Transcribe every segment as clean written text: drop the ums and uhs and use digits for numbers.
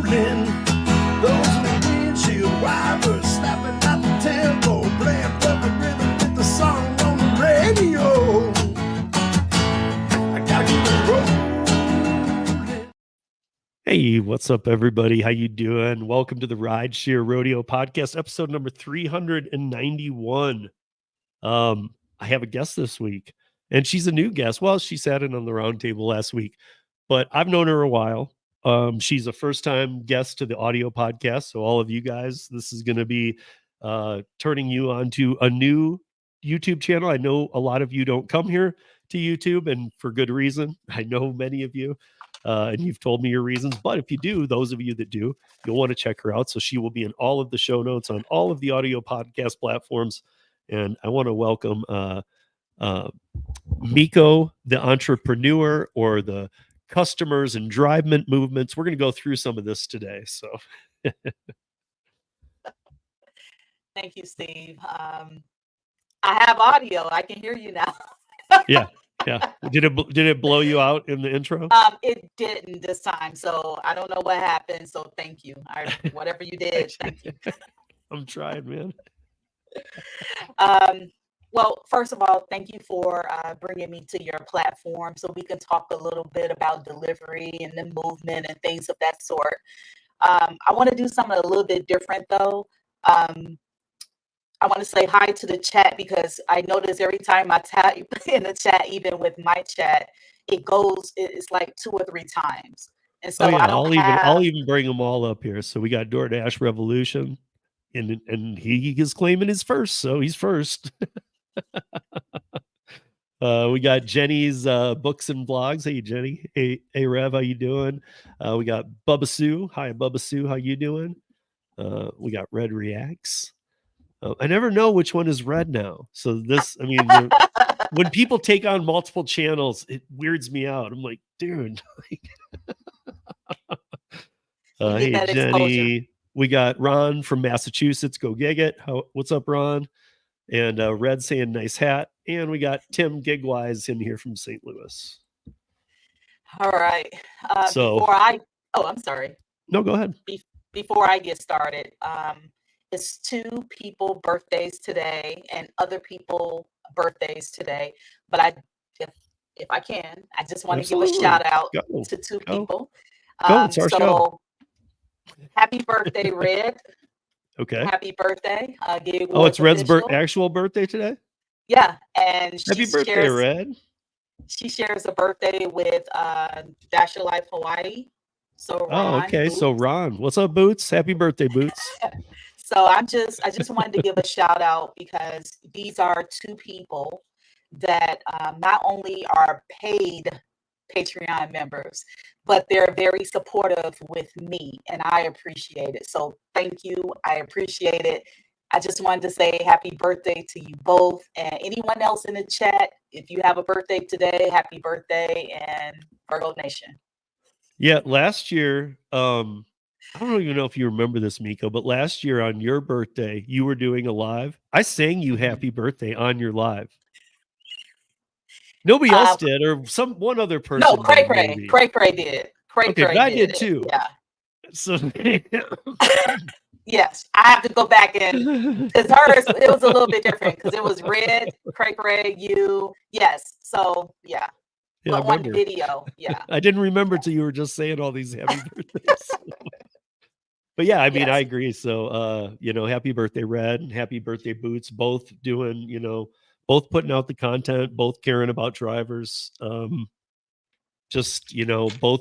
rolling. Those in the windshield wipers snapping out the tempo, playing perfect rhythm with the song on the radio. I gotta keep it rolling. Hey, what's up, everybody? How you doing? Welcome to the Rideshare Rodeo podcast, episode number 391. I have a guest this week, and she's a new guest. Well, she sat in on the round table last week, but I've known her a while. She's a first-time guest to the audio podcast, so all of you guys, this is going to be turning you onto a new YouTube channel. I know a lot of you don't come here to YouTube, and for good reason. I know many of you. And you've told me your reasons, but if you do, those of you that do, you'll want to check her out. So she will be in all of the show notes on all of the audio podcast platforms. And I want to welcome Mico, the entrepreneur, or the customers and drivement movements. We're going to go through some of this today. So thank you, Steve. I have audio. I can hear you now. Yeah. Did it blow you out in the intro? It didn't this time, so I don't know what happened. So thank you. Whatever you did, thank you. I'm trying, man. Well, first of all, thank you for bringing me to your platform so we can talk a little bit about delivery and the movement and things of that sort. I want to do something a little bit different, though. I want to say hi to the chat because I notice every time I type in the chat, even with my chat, it's like 2 or 3 times. And so I'll even bring them all up here. So we got DoorDash Revolution, and he is claiming his first, so he's first. We got Jenny's books and blogs. Hey Jenny. Hey Rev, how you doing? We got Bubba Sue. Hi Bubba Sue, how you doing? We got Red Reacts. I never know which one is Red now. So when people take on multiple channels, it weirds me out. I'm like, dude. Hey Jenny. Exposure. We got Ron from Massachusetts. Go gig it. What's up, Ron? And Red saying nice hat. And we got Tim Gigwise in here from St. Louis. All right. I'm sorry. No, go ahead. Before I get started, it's 2 people birthdays today and other people birthdays today. But if I can, I just want to give a shout out to 2 people. It's our show. Happy birthday, Red. Okay. Happy birthday. It's Red's actual birthday today? Yeah. And happy birthday, Red. She shares a birthday with DASHCAM Life Hawaii. So Ron, okay. Boots. So Ron, what's up, Boots? Happy birthday, Boots. So I just wanted to give a shout out because these are 2 people that not only are paid Patreon members, but they're very supportive with me, and I appreciate it. So thank you. I appreciate it. I just wanted to say happy birthday to you both, and anyone else in the chat. If you have a birthday today, happy birthday, and Virgo Nation. Yeah, last year, I don't even know if you remember this, Mico, but last year on your birthday, you were doing a live. I sang you happy birthday on your live. Nobody else did, or one other person. No, Cray did. I did too. Yeah. So yes, I have to go back in because hers, it was a little bit different because it was Red, Cray, you. Yes. So yeah. But one video. Yeah. I didn't remember till you were just saying all these happy birthdays. But yeah, I mean, yes. I agree. So, happy birthday, Red, and happy birthday, Boots. Both doing, both putting out the content, both caring about drivers. Both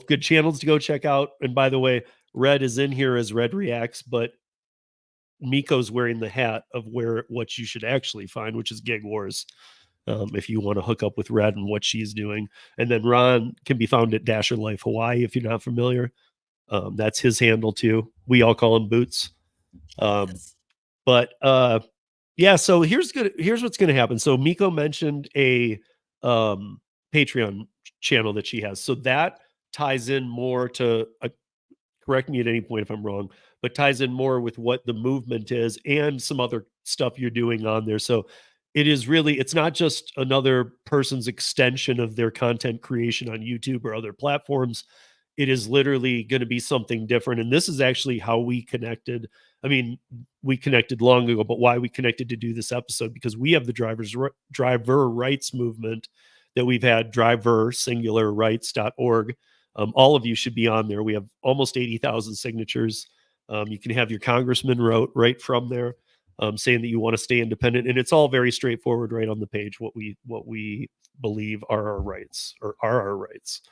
good channels to go check out. And by the way, Red is in here as Red Reacts, but Mico's wearing the hat of what you should actually find, which is Gig Wars. If you want to hook up with Red and what she's doing. And then Ron can be found at DASHCAM Life Hawaii if you're not familiar. That's his handle too. We all call him Boots. So here's what's going to happen. So Mico mentioned a Patreon channel that she has. So that ties in more to correct me at any point if I'm wrong, but ties in more with what the movement is and some other stuff you're doing on there. So it's not just another person's extension of their content creation on YouTube or other platforms. it is literally going to be something different. And this is actually how we connected. I mean, we connected long ago, but why we connected to do this episode, because we have the driver rights movement that we've had, driver singular rights.org. All of you should be on there. We have almost 80,000 signatures. You can have your congressman wrote right from there, saying that you want to stay independent. And it's all very straightforward right on the page, what we believe are our rights, or are our rights.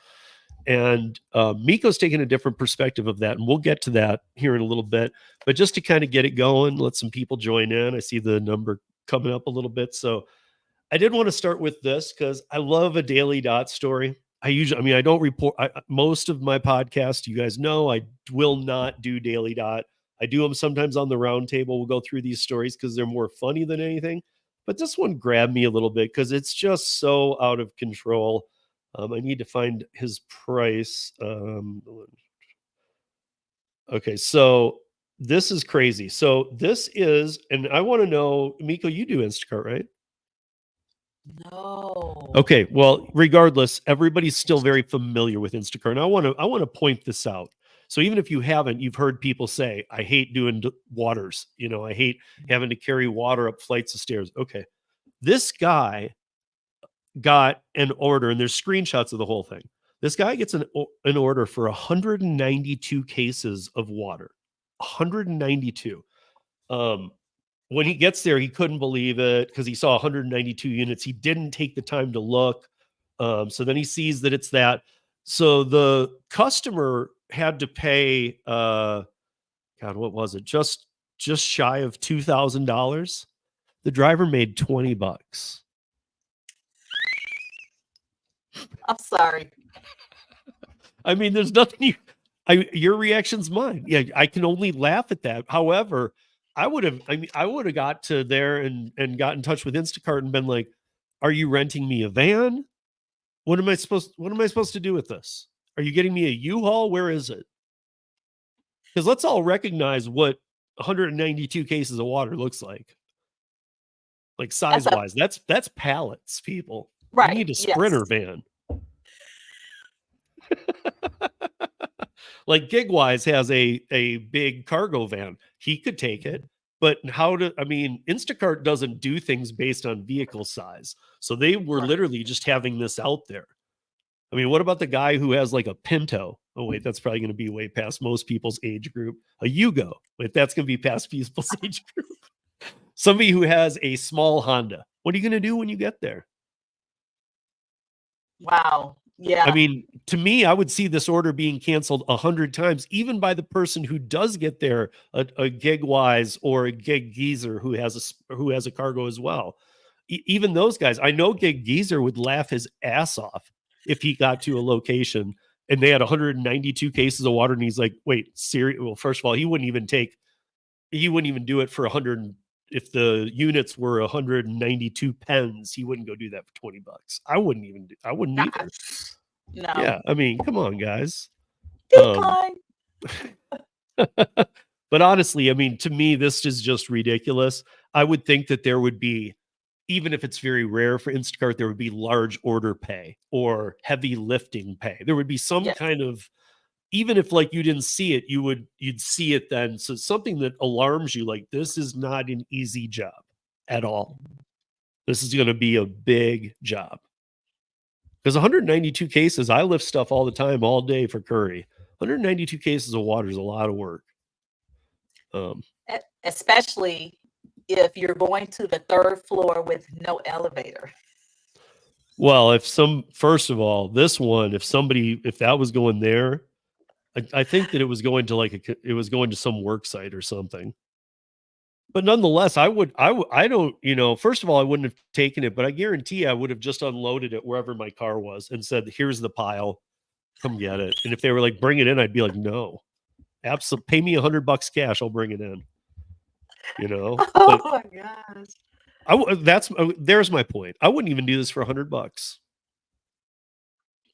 And Mico's taking a different perspective of that, and we'll get to that here in a little bit. But just to kind of get it going, let some people join in. I see the number coming up a little bit. So I did want to start with this because I love a daily dot story. I don't report most of my podcast. You guys know I will not do daily dot. I do them sometimes on the round table. We'll go through these stories because they're more funny than anything. But this one grabbed me a little bit because it's just so out of control. I need to find his price. Okay, so this is crazy. So this is, and I want to know, Mico, you do Instacart, right? No. Okay, well, regardless, everybody's still very familiar with Instacart. And I want to point this out. So even if you haven't, you've heard people say, I hate doing waters. I hate having to carry water up flights of stairs. Okay. This guy got an order, and there's screenshots of the whole thing. This guy gets an order for 192 cases of water. 192. When he gets there, he couldn't believe it because he saw 192 units. He didn't take the time to look. So then he sees that it's that. So the customer had to pay, God, what was it? Just shy of $2,000. The driver made $20. I'm sorry. I mean, there's nothing your reaction's mine. Yeah, I can only laugh at that. However, I would have got to there and got in touch with Instacart and been like, are you renting me a van? What am I supposed to do with this? Are you getting me a U-Haul? Where is it? Because let's all recognize what 192 cases of water looks like. Like size-wise. That's pallets, people. Right. You need a Sprinter van. Like Gigwise has a big cargo van. He could take it, but Instacart doesn't do things based on vehicle size. So they were literally just having this out there. I mean, what about the guy who has like a Pinto? Oh wait, that's probably going to be way past most people's age group. A Yugo. Wait, that's going to be past people's age group. Somebody who has a small Honda. What are you going to do when you get there? Wow. Yeah. I mean, to me, I would see this order being canceled 100 times, even by the person who does get there, a Gigwise or a Gig Geezer who has a cargo as well. Even those guys, I know Gig Geezer would laugh his ass off if he got to a location and they had 192 cases of water, and he's like, "Wait, seriously?" Well, first of all, he wouldn't even do it for 100. If the units were 192 pens, he wouldn't go do that for $20. I wouldn't either. No. Yeah, I mean, come on, guys. Decline. But honestly, I mean, to me, this is just ridiculous. I would think that there would be, even if it's very rare for Instacart, there would be large order pay or heavy lifting pay. There would be some kind of, even if like you didn't see it, you'd see it then. So something that alarms you, like this is not an easy job at all. This is going to be a big job. Because 192 cases, I lift stuff all the time, all day for Curry. 192 cases of water is a lot of work. Especially if you're going to the third floor with no elevator. Well, first of all, this one, if that was going there, I think that it was going to some work site or something. But nonetheless, first of all, I wouldn't have taken it, but I guarantee I would have just unloaded it wherever my car was and said, here's the pile, come get it. And if they were like, bring it in, I'd be like, no, absolutely, pay me $100 cash, I'll bring it in. Oh my gosh. There's my point. I wouldn't even do this for $100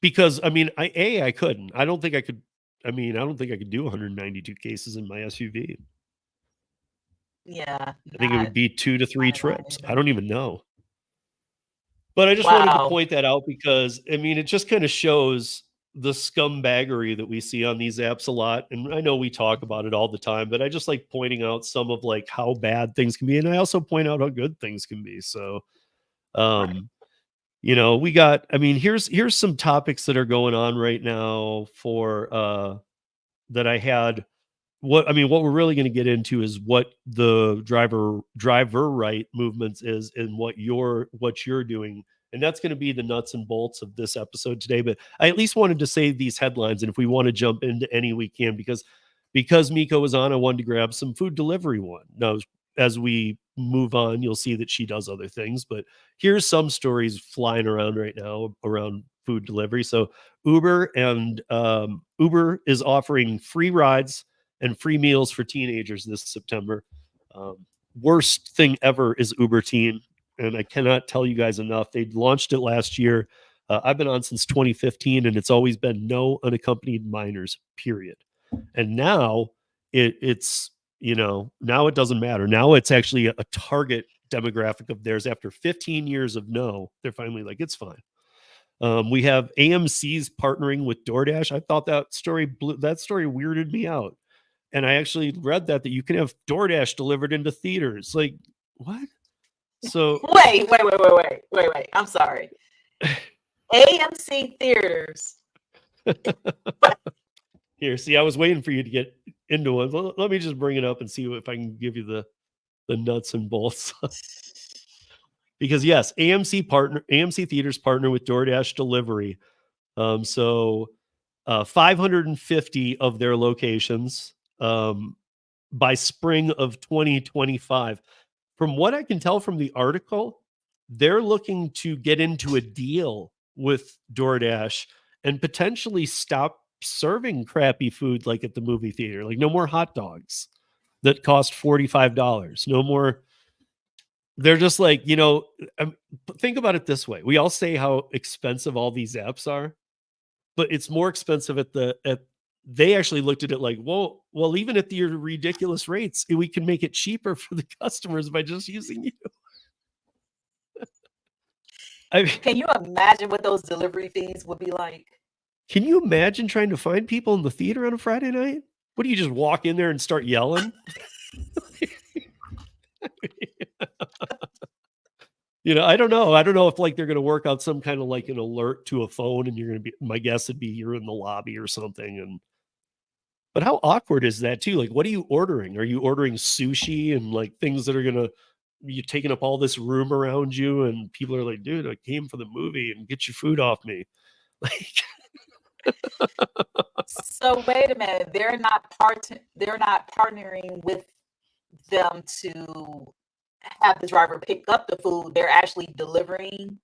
because I couldn't. I don't think I could do 192 cases in my SUV. Yeah. I think it would be 2 to 3 trips. I don't even know. But I just wanted to point that out because, it just kind of shows the scumbaggery that we see on these apps a lot. And I know we talk about it all the time, but I just like pointing out some of like how bad things can be. And I also point out how good things can be. So, you know, we got, I mean, here's some topics that are going on right now for, that I had. What we're really going to get into is what the driver right movements is and what you're doing. And that's going to be the nuts and bolts of this episode today. But I at least wanted to say these headlines. And if we want to jump into any, we can, because Mico was on, I wanted to grab some food delivery one. Now, as we move on, you'll see that she does other things, but here's some stories flying around right now around food delivery. So Uber is offering free rides and free meals for teenagers this September. Worst thing ever is Uber Teen, and I cannot tell you guys enough. They launched it last year. I've been on since 2015, and it's always been no unaccompanied minors, period. And now it's, you know, now it doesn't matter. Now it's actually a target demographic of theirs. After 15 years of no, they're finally like, it's fine. We have AMC's partnering with DoorDash. I thought that story weirded me out. And I actually read that you can have DoorDash delivered into theaters. Like, what? So wait. I'm sorry. AMC theaters. Here, see, I was waiting for you to get into it. Let me just bring it up and see if I can give you the nuts and bolts. Because yes, AMC theaters partner with DoorDash delivery. So 550 of their locations by spring of 2025. From what I can tell from the article, they're looking to get into a deal with DoorDash and potentially stop serving crappy food like at the movie theater. Like no more hot dogs that cost $45. No more. They're just like, you know, think about it this way. We all say how expensive all these apps are, but it's more expensive they actually looked at it like, well, even at your ridiculous rates, we can make it cheaper for the customers by just using you. Can you imagine what those delivery fees would be like? Can you imagine trying to find people in the theater on a Friday night? What do you just walk in there and start yelling? You know, I don't know. I don't know if like they're going to work out some kind of like an alert to a phone, and you're going to be. My guess would be you're in the lobby or something. But how awkward is that too? Like, what are you ordering? Are you ordering sushi and like things that are going to you taking up all this room around you? And people are like, dude, I came for the movie and get your food off me. Like. So wait a minute. They're not partnering with them to have the driver pick up the food. They're actually delivering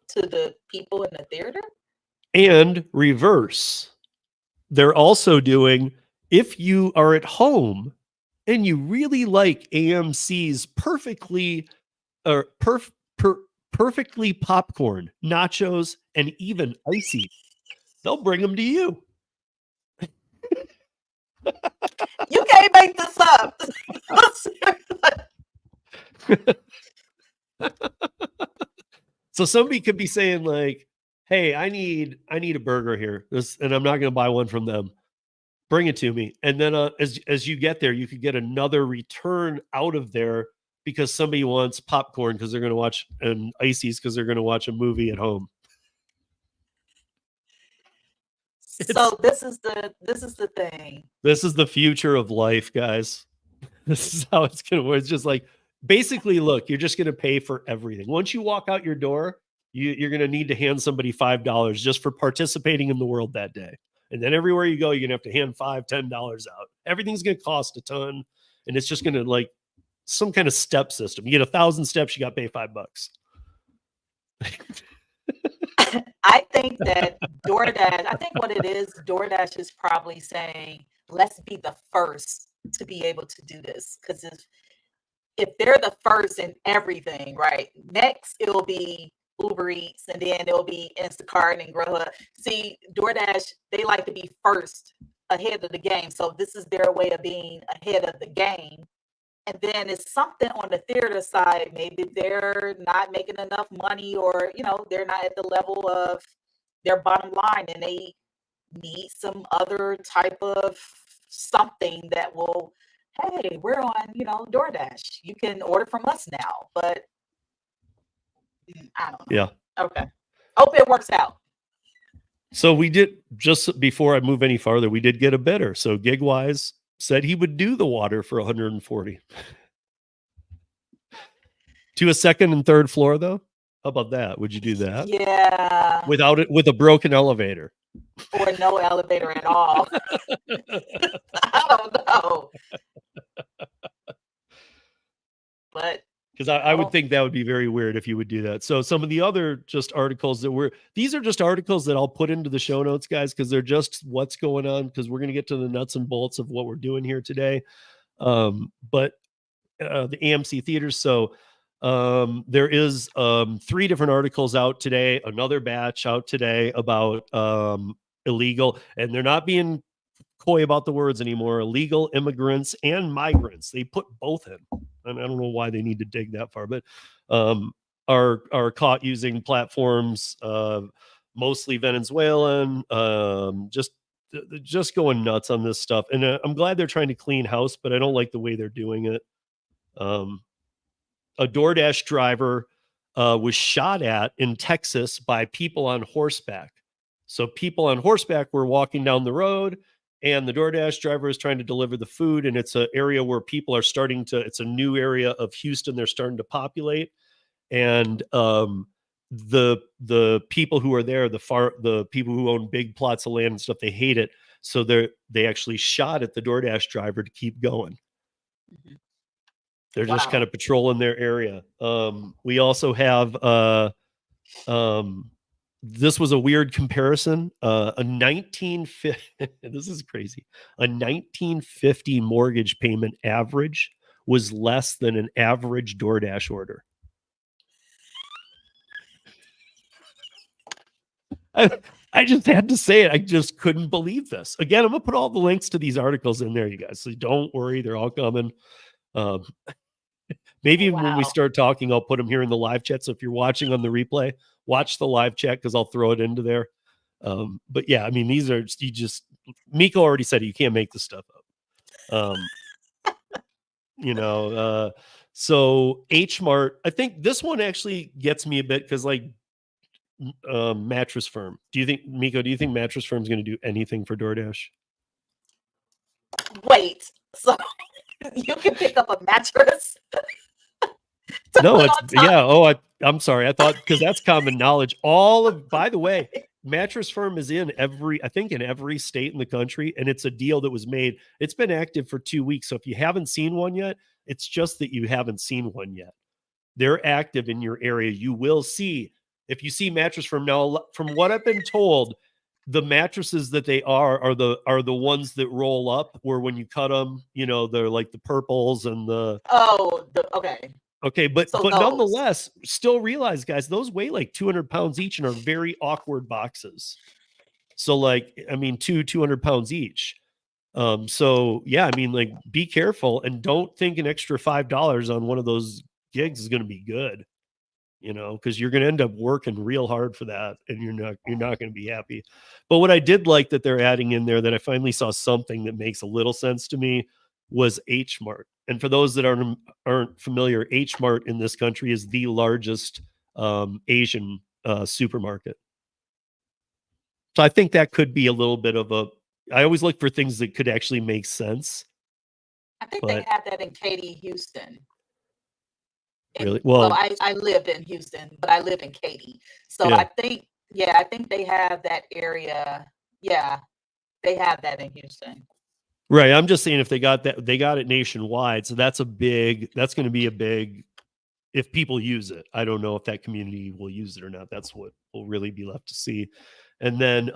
to the people in the theater. And reverse. They're also doing, if you are at home and you really like AMC's perfectly popcorn, nachos, and even icy, they'll bring them to you. You can't make this up. So somebody could be saying like, hey, I need a burger here. And I'm not going to buy one from them. Bring it to me. And then as you get there, you could get another return out of there because somebody wants popcorn because they're going to watch, and ices because they're going to watch a movie at home. So this is the thing. This is the future of life, guys. This is how it's going to work. It's just like, basically, look, you're just going to pay for everything. Once you walk out your door, you're going to need to hand somebody $5 just for participating in the world that day. And then everywhere you go, you're going to have to hand $5, $10 out. Everything's going to cost a ton. And it's just going to like some kind of step system. You get 1,000 steps, you got to pay $5. I think that I think what it is, DoorDash is probably saying, let's be the first to be able to do this. Because if they're the first in everything, right? Next, it'll be Uber Eats, and then it'll be Instacart and Grubhub. See, DoorDash, they like to be first ahead of the game. So this is their way of being ahead of the game. And then it's something on the theater side. Maybe they're not making enough money, or, you know, they're not at the level of their bottom line, and they need some other type of something that will, hey, we're on, DoorDash. You can order from us now. But I don't know. Yeah. Okay. Hope it works out. So we did, just before I move any farther, we did get a bidder. So GigWise said he would do the water for 140 to a second and third floor, though. How about that? Would you do that? Yeah. With a broken elevator or no elevator at all? I don't know. But because I would think that would be very weird if you would do that. So some of the other just articles these are just articles that I'll put into the show notes, guys, because they're just what's going on, because we're going to get to the nuts and bolts of what we're doing here today. But the AMC theaters. So there is 3 different articles out today, another batch out today about illegal, and they're not being coy about the words anymore, illegal immigrants and migrants. They put both in. And I don't know why they need to dig that far, but are caught using platforms, mostly Venezuelan, just going nuts on this stuff. And I'm glad they're trying to clean house, but I don't like the way they're doing it. A DoorDash driver was shot at in Texas by people on horseback. So people on horseback were walking down the road, and the DoorDash driver is trying to deliver the food. And it's an area where people are it's a new area of Houston. They're starting to populate. And the people who are there, the people who own big plots of land and stuff, they hate it. So they actually shot at the DoorDash driver to keep going. Mhm. They're just kind of patrolling their area. We also have this was a weird comparison. This is crazy. A 1950 mortgage payment average was less than an average DoorDash order. I just had to say it. I just couldn't believe this. Again, I'm gonna put all the links to these articles in there, you guys. So don't worry, they're all coming. Maybe when we start talking, I'll put them here in the live chat. So if you're watching on the replay, watch the live chat, because I'll throw it into there. But yeah, I mean, these are Mico already said you can't make this stuff up. So H Mart, I think this one actually gets me a bit, because Mattress Firm. Mico, do you think Mattress Firm is going to do anything for DoorDash? Wait, so you can pick up a mattress? No, yeah. I'm sorry. I thought, because that's common knowledge. By the way, Mattress Firm is in every state in the country, and it's a deal that was made. It's been active for 2 weeks. So if you haven't seen one yet, it's just that you haven't seen one yet. They're active in your area. You will see, if you see Mattress Firm now, from what I've been told, the mattresses that they are the ones that roll up, where when you cut them, they're like the purples and the. Oh, okay, but nonetheless, still realize, guys, those weigh like 200 pounds each and are very awkward boxes. So 200 pounds each. So yeah, I mean, be careful, and don't think an extra $5 on one of those gigs is going to be good, because you're going to end up working real hard for that, and you're not going to be happy. But what I did like that they're adding in there, that I finally saw something that makes a little sense to me, was H Mart. And for those that aren't familiar, H Mart in this country is the largest Asian supermarket. So I think that could be a little bit of I always look for things that could actually make sense. I think they have that in Katy, Houston. Really? Well, I live in Houston, but I live in Katy. So yeah. I think they have that area. Yeah, they have that in Houston. Right. I'm just saying, if they got it nationwide. So that's going to be a big, if people use it. I don't know if that community will use it or not. That's what will really be left to see. And then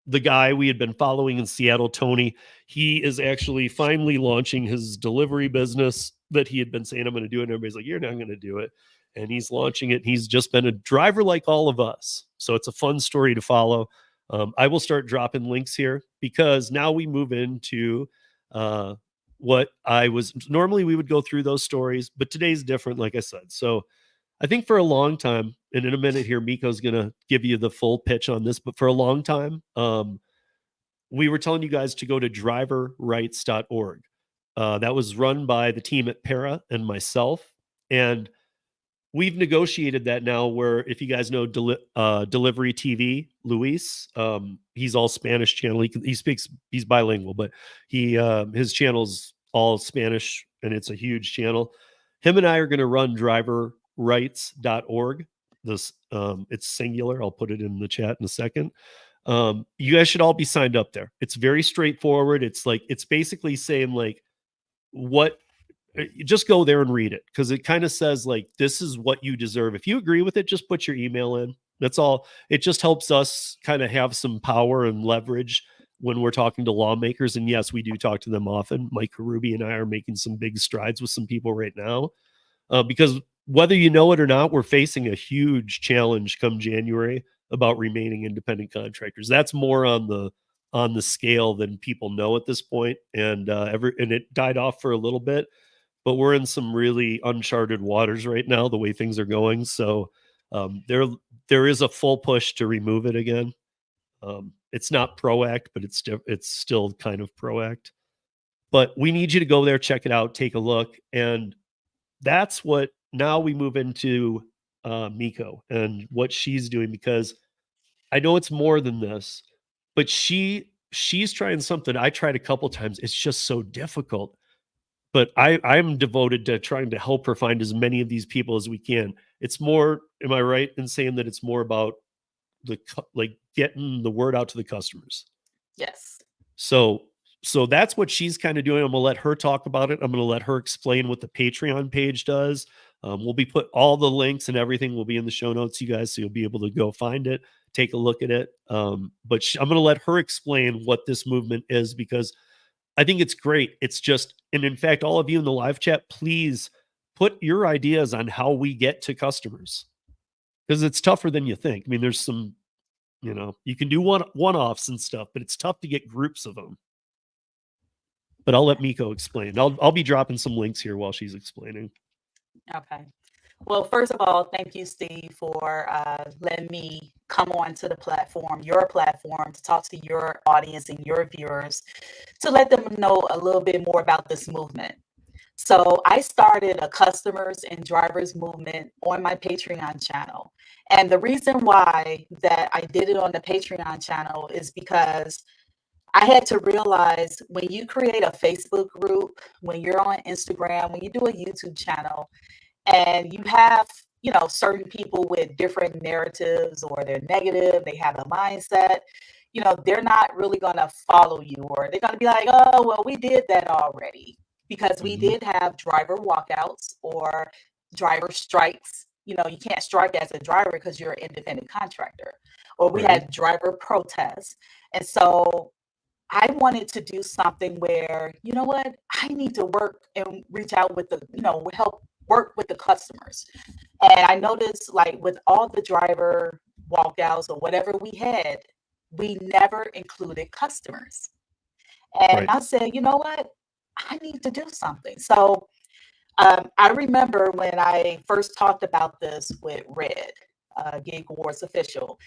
the guy we had been following in Seattle, Tony, he is actually finally launching his delivery business that he had been saying, I'm going to do it. And everybody's like, you're not going to do it. And he's launching it. He's just been a driver like all of us. So it's a fun story to follow. I will start dropping links here, because now we move into what normally we would go through those stories, but today's different, like I said. So I think for a long time, and in a minute here, Mico's going to give you the full pitch on this, but for a long time, we were telling you guys to go to driverrights.org. That was run by the team at Para and myself. And we've negotiated that now where, if you guys know Delivery TV, Luis, he's all Spanish channel. He's bilingual, but his channel's all Spanish and it's a huge channel. Him and I are going to run driverrights.org. This, it's singular. I'll put it in the chat in a second. You guys should all be signed up there. It's very straightforward. It's basically saying like, just go there and read it, because it kind of says like, this is what you deserve. If you agree with it, just put your email in. That's all. It just helps us kind of have some power and leverage when we're talking to lawmakers. And yes, we do talk to them often. Mike Ruby and I are making some big strides with some people right now, because whether you know it or not, we're facing a huge challenge come January about remaining independent contractors. That's more on the scale than people know at this point. And it died off for a little bit, but we're in some really uncharted waters right now, the way things are going. So there is a full push to remove it again. It's not ProAct, but it's still kind of ProAct. But we need you to go there, check it out, take a look. And that's what, now we move into Mico and what she's doing, because I know it's more than this, but she's trying something I tried a couple times. It's just so difficult. But I'm devoted to trying to help her find as many of these people as we can. It's more, am I right in saying that it's more about getting the word out to the customers? Yes. So that's what she's kind of doing. I'm going to let her talk about it. I'm going to let her explain what the Patreon page does. We'll be put all the links and everything will be in the show notes, you guys, so you'll be able to go find it, take a look at it. But I'm going to let her explain what this movement is, because I think it's great. It's just, and in fact, all of you in the live chat, please put your ideas on how we get to customers, because it's tougher than you think. I mean, there's some, you can do one-offs and stuff, but it's tough to get groups of them. But I'll let Mico explain. I'll be dropping some links here while she's explaining. Okay. Well, first of all, thank you, Steve, for letting me come on to the platform, your platform, to talk to your audience and your viewers, to let them know a little bit more about this movement. So I started a customers and drivers movement on my Patreon channel. And the reason why that I did it on the Patreon channel is because I had to realize, when you create a Facebook group, when you're on Instagram, when you do a YouTube channel, and you have, certain people with different narratives, or they're negative, they have a mindset, they're not really going to follow you, or they're going to be like, oh, well, we did that already, because we did have driver walkouts or driver strikes. You can't strike as a driver because you're an independent contractor, or we had driver protests. And so I wanted to do something where, you know what, I need to work and reach out with help work with the customers. And I noticed, like, with all the driver walkouts or whatever we had, we never included customers. And I said, you know what, I need to do something. So I remember when I first talked about this with Red, Gig Awards official,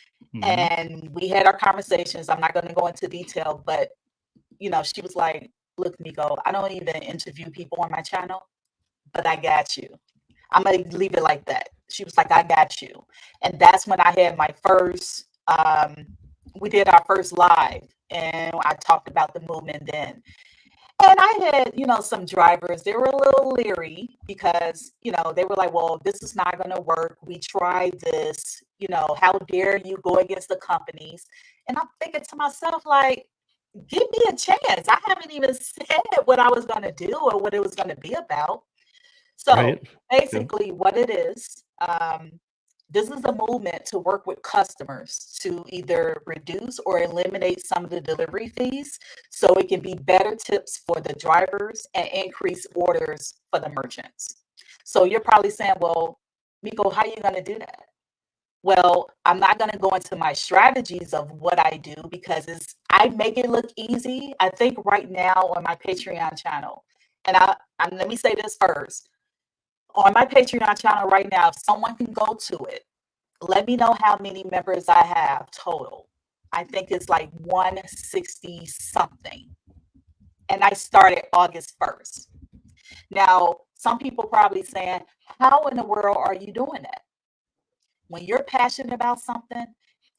and we had our conversations. I'm not going to go into detail, but she was like, look, Mico, I don't even interview people on my channel, but I got you. I'm going to leave it like that. She was like, I got you. And that's when I had my first, we did our first live, and I talked about the movement then. And I had, some drivers, they were a little leery, because, they were like, well, this is not going to work. We tried this, how dare you go against the companies? And I'm thinking to myself, like, give me a chance. I haven't even said what I was going to do or what it was going to be about. So basically what it is, this is a movement to work with customers to either reduce or eliminate some of the delivery fees, so it can be better tips for the drivers and increase orders for the merchants. So you're probably saying, well, Mico, how are you going to do that? Well, I'm not going to go into my strategies of what I do, because I make it look easy. I think right now on my Patreon channel, and let me say this first. On my Patreon channel right now, if someone can go to it Let me know how many members I have total. I think it's like 160 something. And I started August 1st. Now, some people probably saying, how in the world are you doing that? When you're passionate about something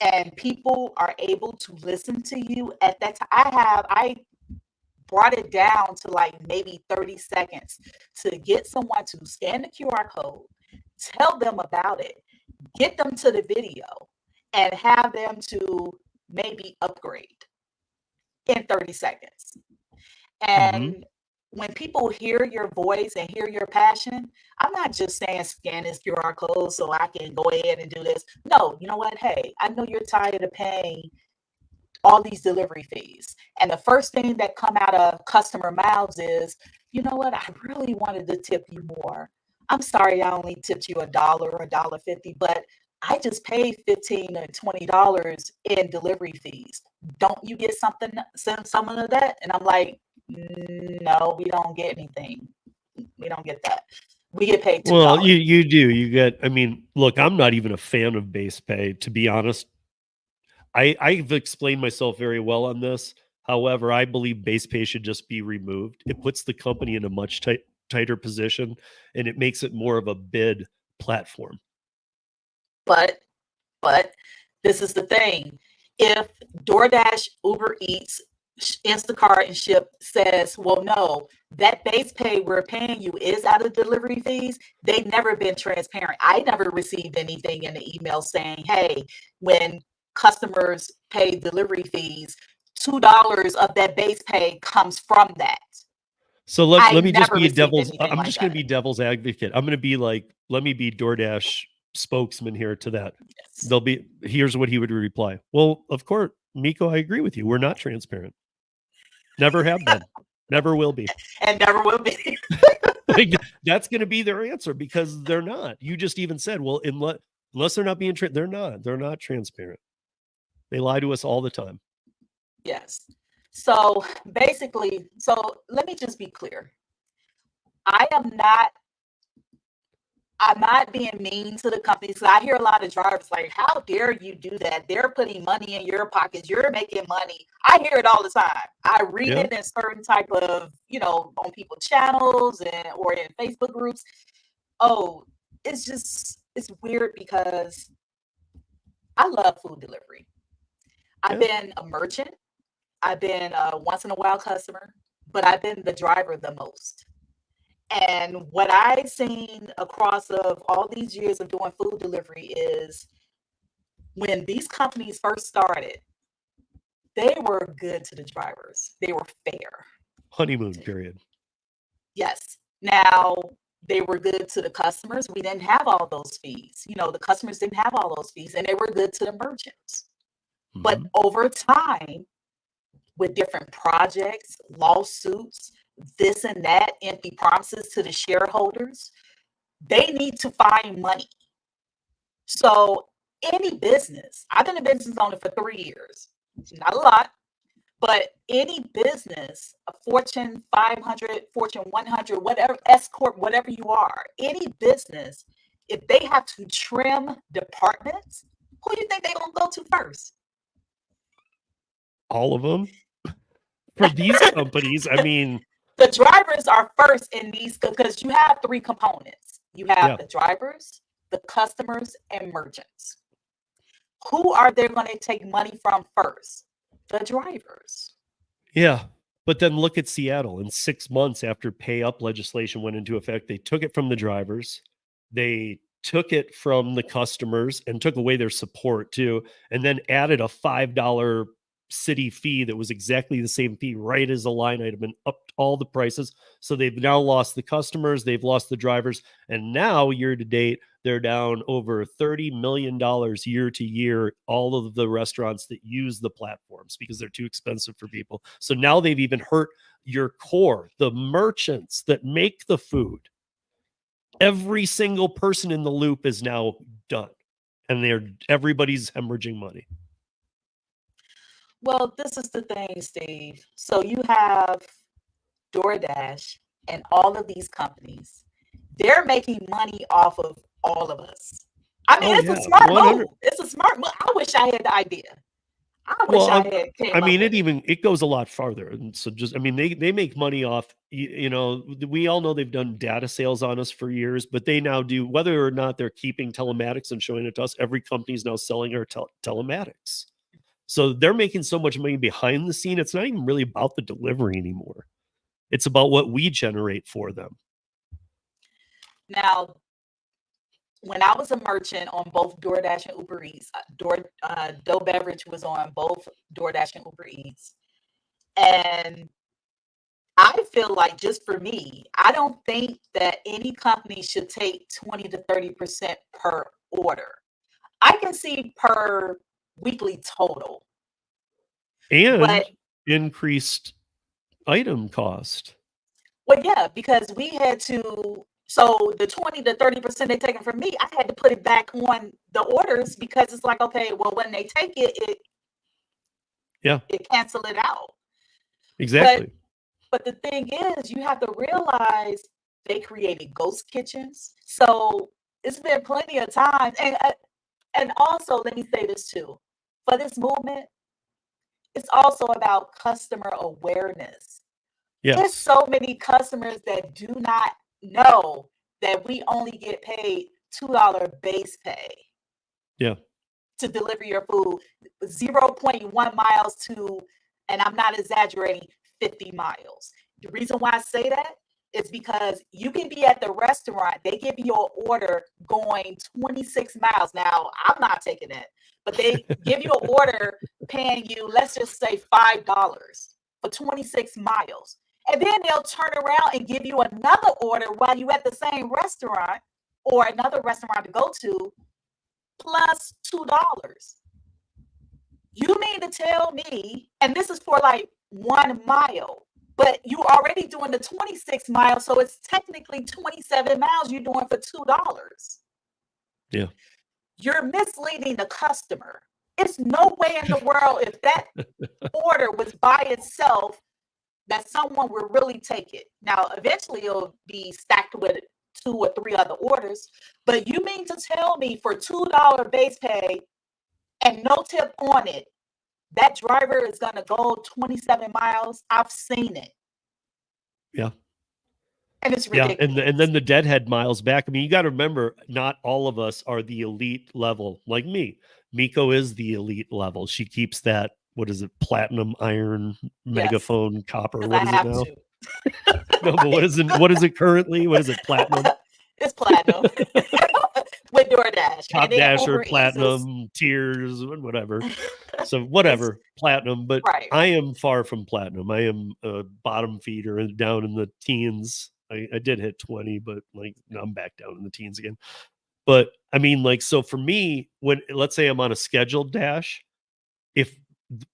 and people are able to listen to you at that time, I brought it down to like maybe 30 seconds to get someone to scan the QR code, tell them about it, get them to the video, and have them to maybe upgrade in 30 seconds. And when people hear your voice and hear your passion, I'm not just saying scan this QR code so I can go ahead and do this. No, you know what? Hey, I know you're tired of paying all these delivery fees. And the first thing that come out of customer mouths is, you know what? I really wanted to tip you more. I'm sorry I only tipped you $1 or $1.50, but I just paid $15 or $20 in delivery fees. Don't you get something, some of that? And I'm like, no, we don't get anything. We don't get that. We get paid $2. Well, you do. You get, I mean, look, I'm not even a fan of base pay, to be honest. I've explained myself very well on this. However, I believe base pay should just be removed. It puts the company in a much tighter position, and it makes it more of a bid platform. But this is the thing. If DoorDash, Uber Eats, Instacart, and Ship says, well, no, that base pay we're paying you is out of delivery fees, they've never been transparent. I never received anything in the email saying, hey, when customers pay delivery fees, $2 of that base pay comes from that. So let me just be I'm just going to be devil's advocate. I'm going to be like, let me be DoorDash spokesman here to that. Yes. Here's what he would reply. Well, of course, Mico, I agree with you. We're not transparent. Never have been. Never will be. And never will be. That's going to be their answer because they're not. You just even said, well, unless they're not being they're not transparent. They lie to us all the time. Yes. So basically, let me just be clear. I'm not being mean to the companies. I hear a lot of drivers like, how dare you do that? They're putting money in your pockets. You're making money. I hear it all the time. I read it in certain type of, on people's channels or in Facebook groups. Oh, it's weird because I love food delivery. I've been a merchant. I've been a once in a while customer, but I've been the driver the most. And what I've seen across of all these years of doing food delivery is when these companies first started, they were good to the drivers. They were fair. Honeymoon period. Yes. Now they were good to the customers. We didn't have all those fees. The customers didn't have all those fees, and they were good to the merchants. Mm-hmm. But over time, with different projects, lawsuits, this and that, empty promises to the shareholders, they need to find money. So any business, I've been in business owner for 3 years, not a lot, but any business, a Fortune 500, Fortune 100, whatever, S Corp, whatever you are, any business, if they have to trim departments, who do you think they're going to go to first? All of them. For these companies, I mean, the drivers are first in these because you have 3 components. You have the drivers, the customers, and merchants. Who are they going to take money from first? The drivers. Yeah. But then look at Seattle. In 6 months after pay up legislation went into effect, they took it from the drivers. They took it from the customers and took away their support too, and then added a $5 city fee that was exactly the same fee right as a line item and upped all the prices. So they've now lost the customers, they've lost the drivers, and now year to date they're down over $30 million year to year, all of the restaurants that use the platforms because they're too expensive for people. So now they've even hurt your core, the merchants that make the food. Every single person in the loop is now done, and everybody's hemorrhaging money. Well, this is the thing, Steve. So you have DoorDash and all of these companies. They're making money off of all of us. I mean, Oh it's a yeah, smart 100. move. It's a smart move. I wish I had the idea. I wish Well, I had came I up mean, with it. it goes a lot farther. And so just, I mean, they make money off, you know, we all know they've done data sales on us for years, but they now do, whether or not they're keeping telematics and showing it to us, every company is now selling our telematics. So they're making so much money behind the scene. It's not even really about the delivery anymore. It's about what we generate for them. Now, when I was a merchant on both DoorDash and Uber Eats, Doe Beverage was on both DoorDash and Uber Eats. And I feel like, just for me, I don't think that any company should take 20 to 30% per order. I can see per weekly total, And but increased item cost. well, yeah, because we had to. So the 20 to 30% they taken from me, I had to put it back on the orders, because it's like, okay, well, when they take it, Yeah, it cancel it out. exactly. But the thing is, you have to realize they created ghost kitchens. So it's been plenty of times. And also, let me say this too. For this movement, it's also about customer awareness. There's Yes. so many customers that do not know that we only get paid $2 base pay Yeah. to deliver your food, 0.1 miles to, and I'm not exaggerating, 50 miles. The reason why I say that is because you can be at the restaurant, they give you an order going 26 miles. Now, I'm not taking it, but they give you an order paying you, let's just say $5 for 26 miles. And then they'll turn around and give you another order while you're at the same restaurant or another restaurant to go to, plus $2. You mean to tell me, and this is for like 1 mile, but you already doing the 26 miles, so it's technically 27 miles you're doing for $2. Yeah. You're misleading the customer. It's no way in the world, if that order was by itself, that someone will really take it. Now, eventually it'll be stacked with 2 or 3 other orders, but you mean to tell me for $2 base pay and no tip on it, that driver is going to go 27 miles? I've seen it. Yeah. And it's Yeah. ridiculous. And then the deadhead miles back. I mean, you got to remember, not all of us are the elite level like me. Mico is the elite level. She keeps that, what is it, platinum, iron, megaphone, copper. Because What I is it have now? to. No, but what is it currently? What is it? Platinum? It's platinum with DoorDash. Top And then Dasher, Uber Eats is platinum, tiers, whatever. So whatever, platinum. But right. I am far from platinum. I am a bottom feeder and down in the teens. I did hit 20, but like now I'm back down in the teens again. But I mean, like, so for me, when let's say I'm on a scheduled dash, if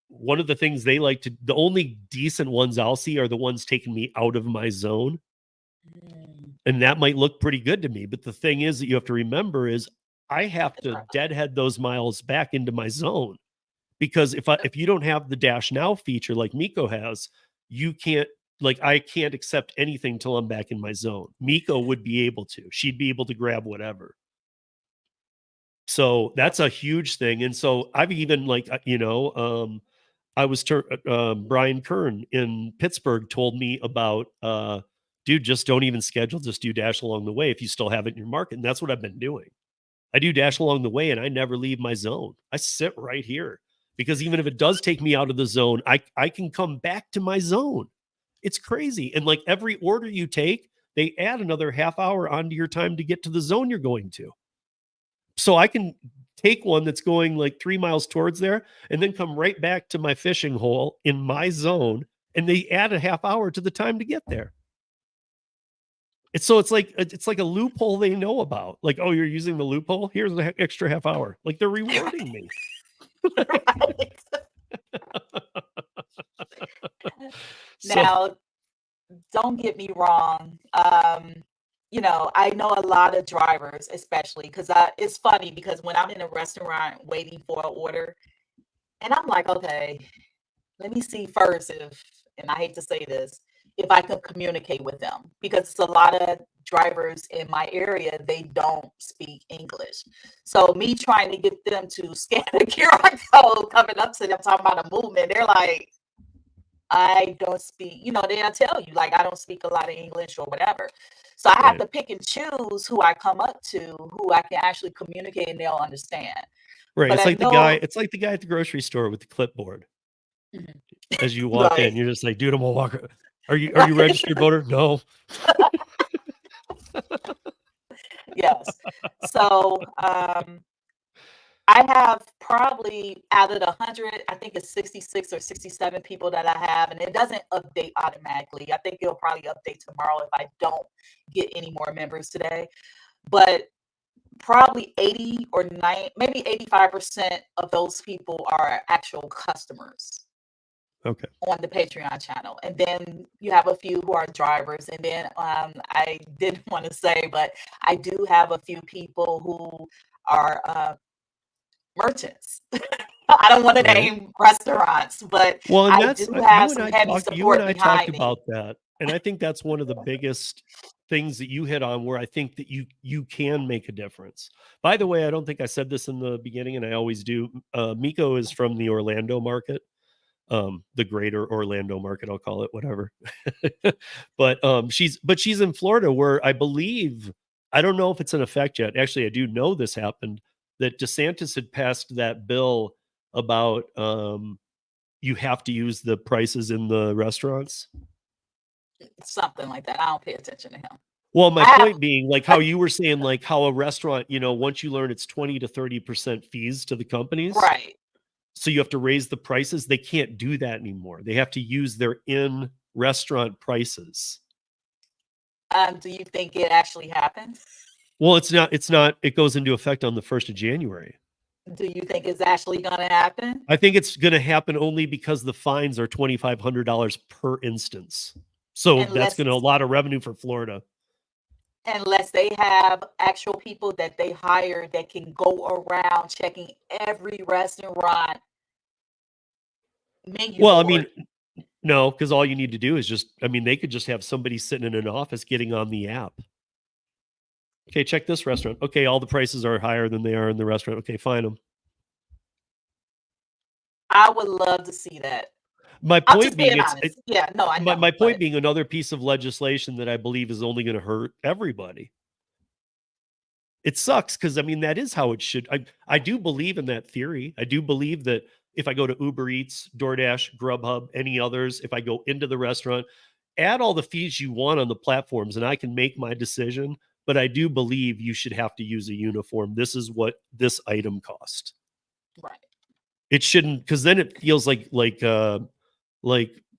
one of the things they like to, the only decent ones I'll see are the ones taking me out of my zone. And that might look pretty good to me. But the thing is that you have to remember is I have to deadhead those miles back into my zone. Because if you don't have the Dash Now feature like Mico has, you can't, like, I can't accept anything till I'm back in my zone. Mico would be able to. She'd be able to grab whatever. So that's a huge thing. And so I've even, like, I was Brian Kern in Pittsburgh told me about dude, just don't even schedule, just do Dash Along the Way if you still have it in your market. And that's what I've been doing. I do Dash Along the Way and I never leave my zone. I sit right here because even if it does take me out of the zone, I can come back to my zone. It's crazy. And like every order you take, they add another half hour onto your time to get to the zone you're going to. So I can take one that's going like 3 miles towards there and then come right back to my fishing hole in my zone. And they add a half hour to the time to get there. It's like a loophole they know about. Like, oh, you're using the loophole? Here's the extra half hour. Like they're rewarding me. Now, don't get me wrong. I know a lot of drivers, especially because it's funny because when I'm in a restaurant waiting for an order, and I'm like, okay, let me see first if, and I hate to say this, if I can communicate with them, because it's a lot of drivers in my area, they don't speak English. So me trying to get them to scan the QR code coming up to them talking about a movement, they're like, I don't speak, they'll tell you, like, I don't speak a lot of English or whatever. So I have Right. to pick and choose who I come up to, who I can actually communicate and they'll understand. Right. But It's I like the know, guy, it's like the guy at the grocery store with the clipboard. Mhm. As you walk Right, in, you're just like, dude, I'm gonna walk. Are you right, registered voter? No. yes. So I have probably out of the 100, I think it's 66 or 67 people that I have, and it doesn't update automatically. I think it'll probably update tomorrow if I don't get any more members today. But probably 80 or 90, maybe 85% of those people are actual customers Okay. on the Patreon channel. And then you have a few who are drivers. And then I didn't want to say, but I do have a few people who are merchants. I don't want to Right. name restaurants, but Well, and I that's do have you and some I heavy talked. You and support I talked behind me. about that, and I think that's one of the biggest things that you hit on, where I think that you can make a difference. By the way, I don't think I said this in the beginning, and I always do. Mico is from the Orlando market, the greater Orlando market, I'll call it, whatever. She's in Florida, where I believe, I don't know if it's in effect yet. Actually, I do know this happened, that DeSantis had passed that bill about you have to use the prices in the restaurants. Something like that. I don't pay attention to him. Well, my I have point being, like how you were saying, like how a restaurant, once you learn it's 20 to 30% fees to the companies, right. so you have to raise the prices. They can't do that anymore. They have to use their in restaurant prices. Do you think it actually happened? Well, it's not, it goes into effect on the 1st of January. Do you think it's actually going to happen? I think it's going to happen only because the fines are $2,500 per instance. So that's Unless going to a lot of revenue for Florida. unless they have actual people that they hire that can go around checking every restaurant menu Well, I board. mean, no, because all you need to do is they could just have somebody sitting in an office getting on the app. Okay, check this restaurant. Okay, all the prices are higher than they are in the restaurant. Okay, fine them. I would love to see that. My I'm point just being being, honest. Yeah, no, I know. my point But being, another piece of legislation that I believe is only going to hurt everybody. It sucks because that is how it should. I do believe in that theory. I do believe that if I go to Uber Eats, DoorDash, Grubhub, any others, if I go into the restaurant, add all the fees you want on the platforms and I can make my decision. But I do believe you should have to use a uniform. This is what this item cost. right. It shouldn't, because then it feels like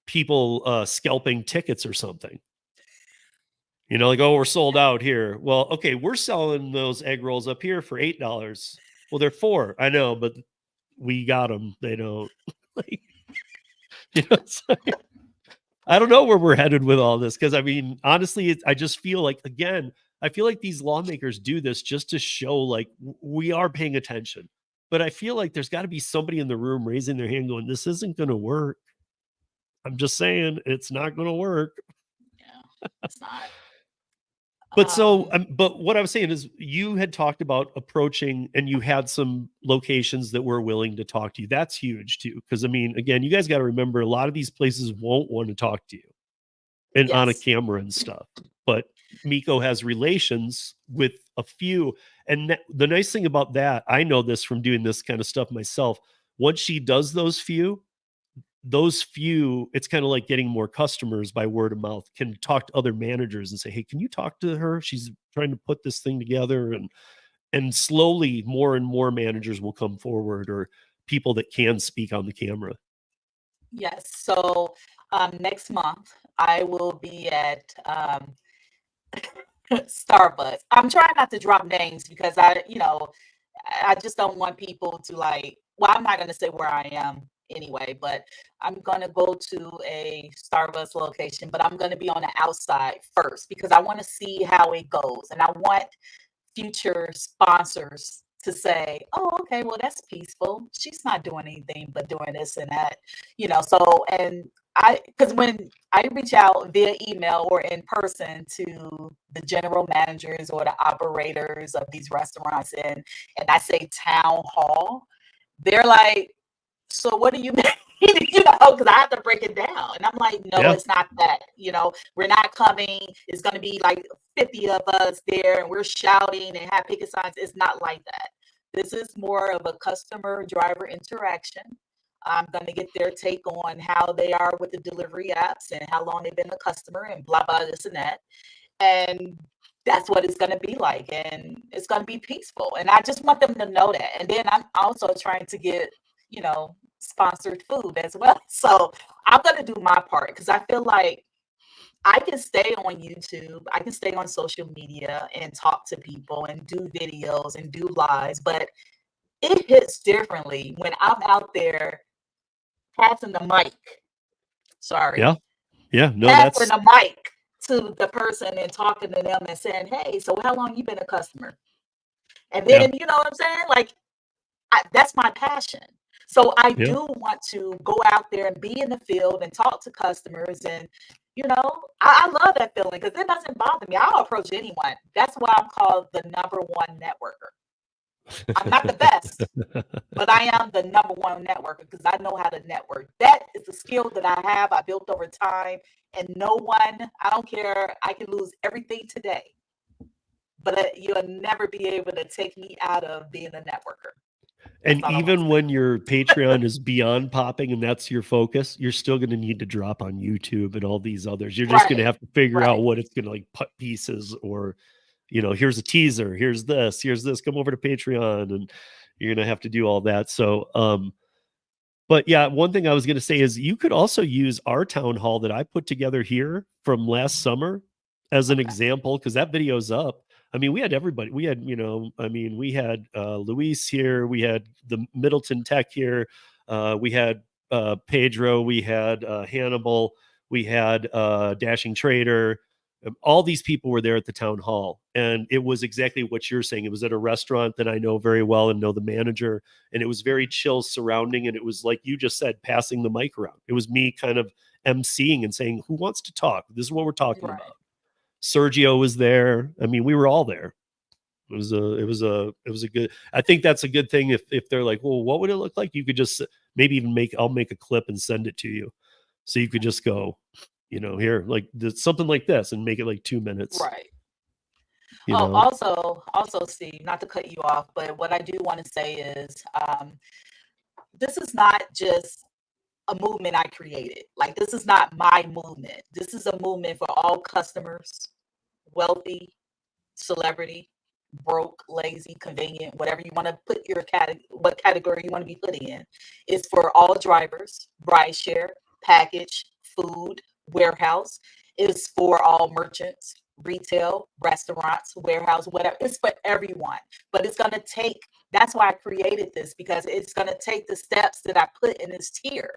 people scalping tickets or something. Like, oh, we're sold out here. Well, okay, we're selling those egg rolls up here for $8. Well, they're $4. I know, but we got them. They don't. Like, it's like, I don't know where we're headed with all this, because honestly, I just feel like, again, I feel like these lawmakers do this just to show like we are paying attention. But I feel like there's got to be somebody in the room raising their hand going, this isn't going to work. I'm just saying it's not going to work. Yeah, it's not. But what I was saying is, you had talked about approaching, and you had some locations that were willing to talk to you. That's huge too. Because again, you guys got to remember, a lot of these places won't want to talk to you and on a Yes. camera and stuff. But Mico has relations with a few. And the nice thing about that, I know this from doing this kind of stuff myself. Once she does those few, it's kind of like getting more customers by word of mouth. Can talk to other managers and say, hey, can you talk to her? She's trying to put this thing together. And slowly more and more managers will come forward, or people that can speak on the camera. Yes. So next month I will be at Starbucks. I'm trying not to drop names because I just don't want people to I'm not going to say where I am anyway, but I'm going to go to a Starbucks location, but I'm going to be on the outside first because I want to see how it goes. And I want future sponsors to say, oh, okay, well, that's peaceful. She's not doing anything but doing this and that, So, and because when I reach out via email or in person to the general managers or the operators of these restaurants, and I say town hall, they're like, so what do you mean? Because I have to break it down. And I'm like, no, Yeah. it's not that. We're not coming. It's going to be like 50 of us there and we're shouting and have picket signs. It's not like that. This is more of a customer driver interaction. I'm going to get their take on how they are with the delivery apps and how long they've been a customer and blah, blah, this and that. And that's what it's going to be like. And it's going to be peaceful. And I just want them to know that. And then I'm also trying to get, sponsored food as well. So I'm going to do my part because I feel like I can stay on YouTube, I can stay on social media and talk to people and do videos and do lives, but it hits differently when I'm out there passing the mic. Sorry. Yeah. No, passing that's the mic to the person and talking to them and saying, hey, so how long you been a customer? And then, you know what I'm saying? Like, that's my passion. So I do want to go out there and be in the field and talk to customers. And, I love that feeling because it doesn't bother me. I'll approach anyone. That's why I'm called the #1 networker. I'm not the best, but I am the #1 networker because I know how to network. That is a skill that I have. I built over time. And no one, I don't care. I can lose everything today, but you'll never be able to take me out of being a networker. And even when your Patreon is beyond popping and that's your focus, you're still going to need to drop on YouTube and all these others. You're just going to have to figure out what it's going to like put pieces or, here's a teaser, here's this, come over to Patreon, and you're going to have to do all that. So, but yeah, one thing I was going to say is you could also use our town hall that I put together here from last summer as an example, because that video's up. I mean, we had everybody. We had, we had Luis here. We had the Middleton Tech here. We had Pedro. We had Hannibal. We had Dashing Trader. All these people were there at the town hall. And it was exactly what you're saying. It was at a restaurant that I know very well and know the manager. And it was very chill surrounding. And it was like you just said, passing the mic around. It was me kind of emceeing and saying, who wants to talk? This is what we're talking about. Sergio was there. I mean, we were all there. It was a good, I think that's a good thing. If they're like, well, what would it look like? You could just maybe even I'll make a clip and send it to you. So you could just go, here, like something like this and make it like 2 minutes. Right. Also, Steve, not to cut you off, but what I do want to say is, this is not just a movement I created. Like, this is not my movement. This is a movement for all customers, wealthy, celebrity, broke, lazy, convenient, whatever you want to put what category you want to be put in. It's for all drivers, rideshare, package, food, warehouse. It's for all merchants, retail, restaurants, warehouse, whatever. It's for everyone. But it's going to take, that's why I created this, because it's going to take the steps that I put in this tier.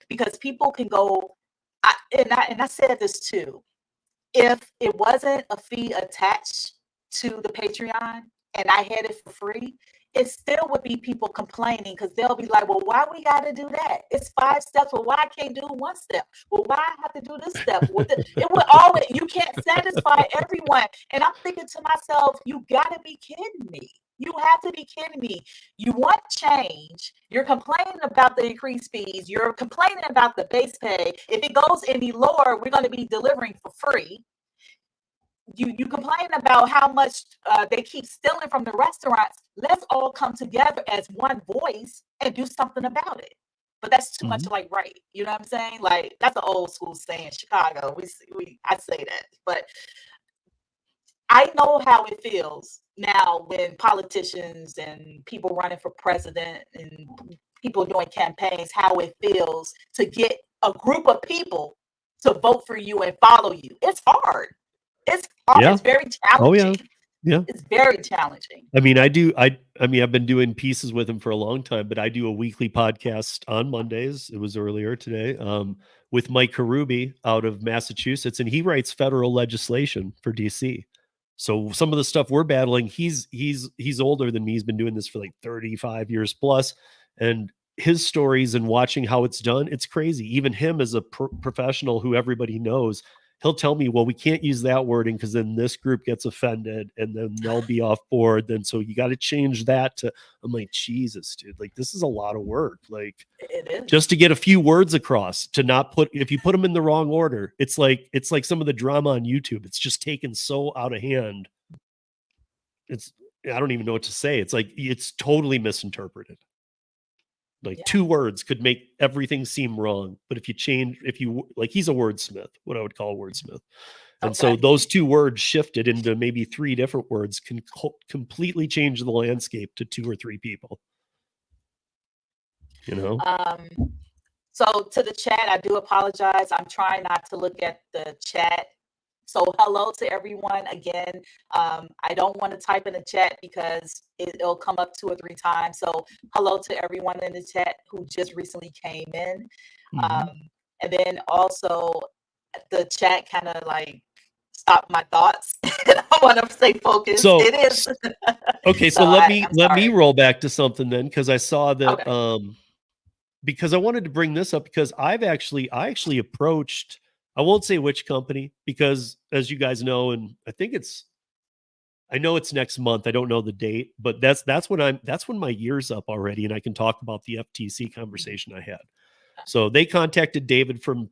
Because people can go, and I said this too, if it wasn't a fee attached to the Patreon and I had it for free, it still would be people complaining because they'll be like, well, why we got to do that? It's 5 steps. Well, why I can't do 1 step? Well, why I have to do this step? It would always, you can't satisfy everyone. And I'm thinking to myself, you got to be kidding me. You have to be kidding me. You want change. You're complaining about the increased fees. You're complaining about the base pay. If it goes any lower, we're going to be delivering for free. You complain about how much they keep stealing from the restaurants. Let's all come together as one voice and do something about it. But that's too much like right. You know what I'm saying? Like, that's an old school saying, Chicago. I say that. But I know how it feels now when politicians and people running for president and people doing campaigns, how it feels to get a group of people to vote for you and follow you. It's hard. It's hard. Yeah. It's very challenging. Oh, yeah. It's very challenging. I mean, I've been doing pieces with him for a long time, but I do a weekly podcast on Mondays. It was earlier today, with Mike Karubi out of Massachusetts, and he writes federal legislation for DC. So some of the stuff we're battling, he's older than me. He's been doing this for like 35 years plus, and his stories and watching how it's done, it's crazy. Even him as a professional who everybody knows, he'll tell me, well, we can't use that wording because then this group gets offended and then they'll be off board. Then so you got to change that to, I'm like, Jesus, dude, like this is a lot of work. Like It is. just to get a few words across, to not put, if you put them in the wrong order, it's like some of the drama on YouTube. It's just taken so out of hand. I don't even know what to say. It's like, it's totally misinterpreted. Like 2 words could make everything seem wrong. But if you like, he's a wordsmith, what I would call a wordsmith. And so those 2 words shifted into maybe 3 different words can completely change the landscape to 2 or 3 people. You know? So to the chat, I do apologize. I'm trying not to look at the chat. So hello to everyone again. I don't want to type in the chat because it'll come up 2 or 3 times. So hello to everyone in the chat who just recently came in. And then also the chat kind of like stopped my thoughts. I want to stay focused. So it is. Okay, so let me roll back to something then, because I saw that because I wanted to bring this up because I actually approached, I won't say which company, because as you guys know, and I know it's next month. I don't know the date, but that's when my year's up already, and I can talk about the FTC conversation I had. So they contacted David from